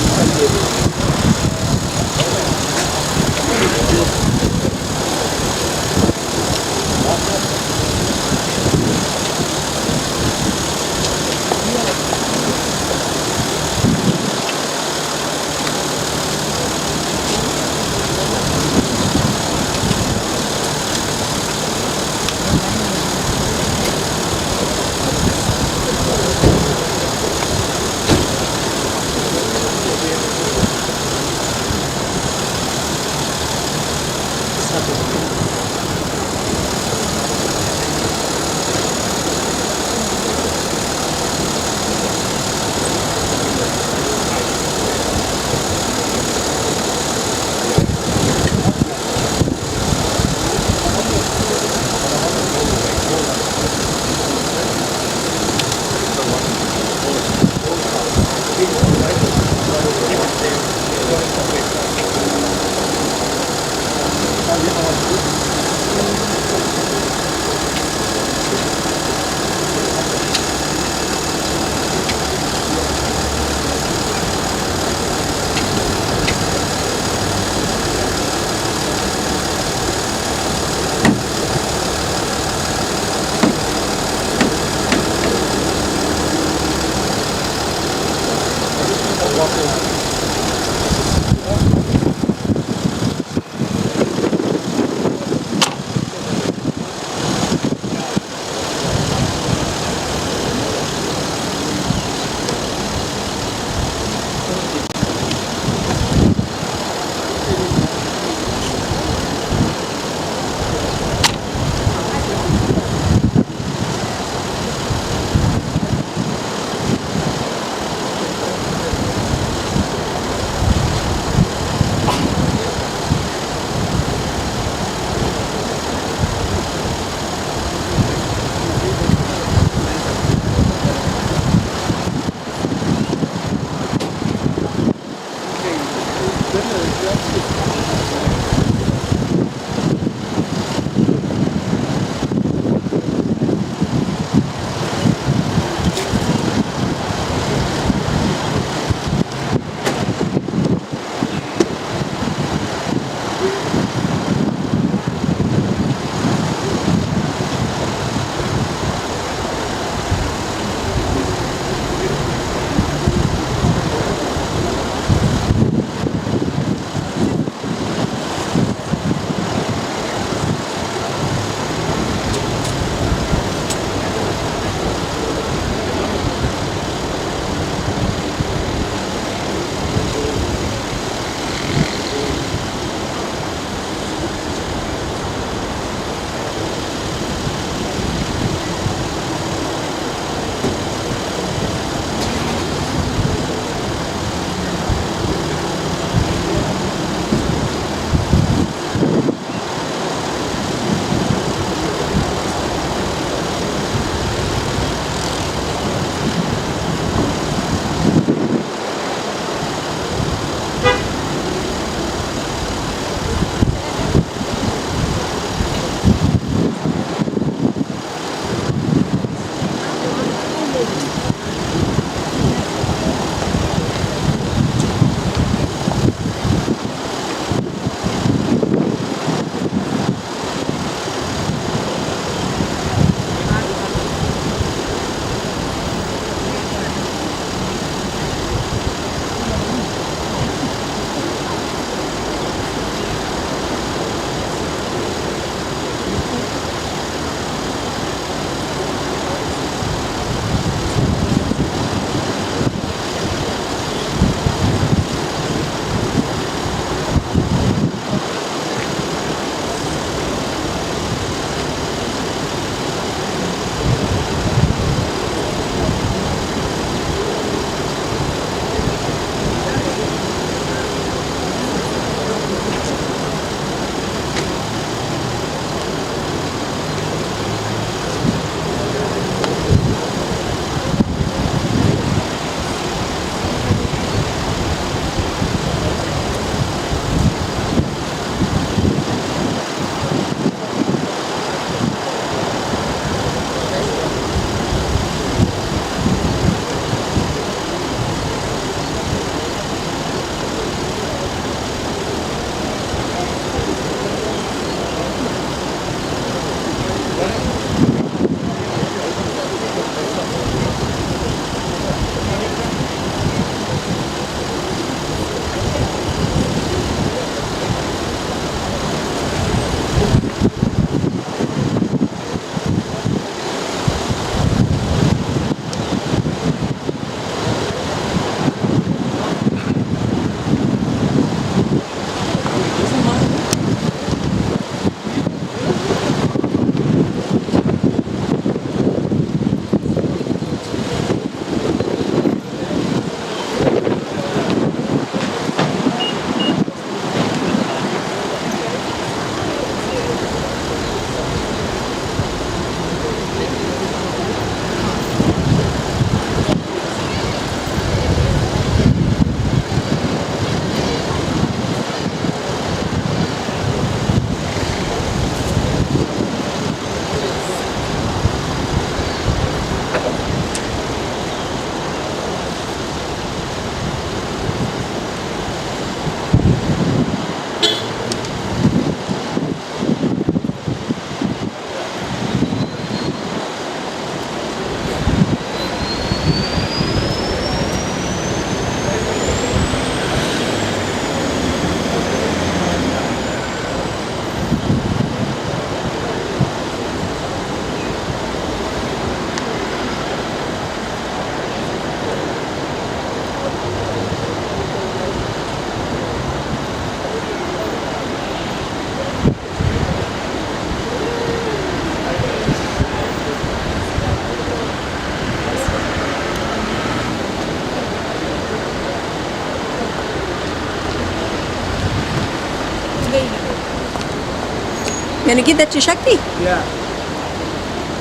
You want to give that to Shakti? Yeah.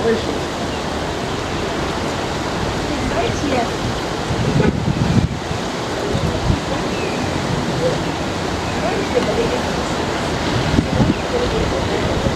Where is she? Right here. Where is the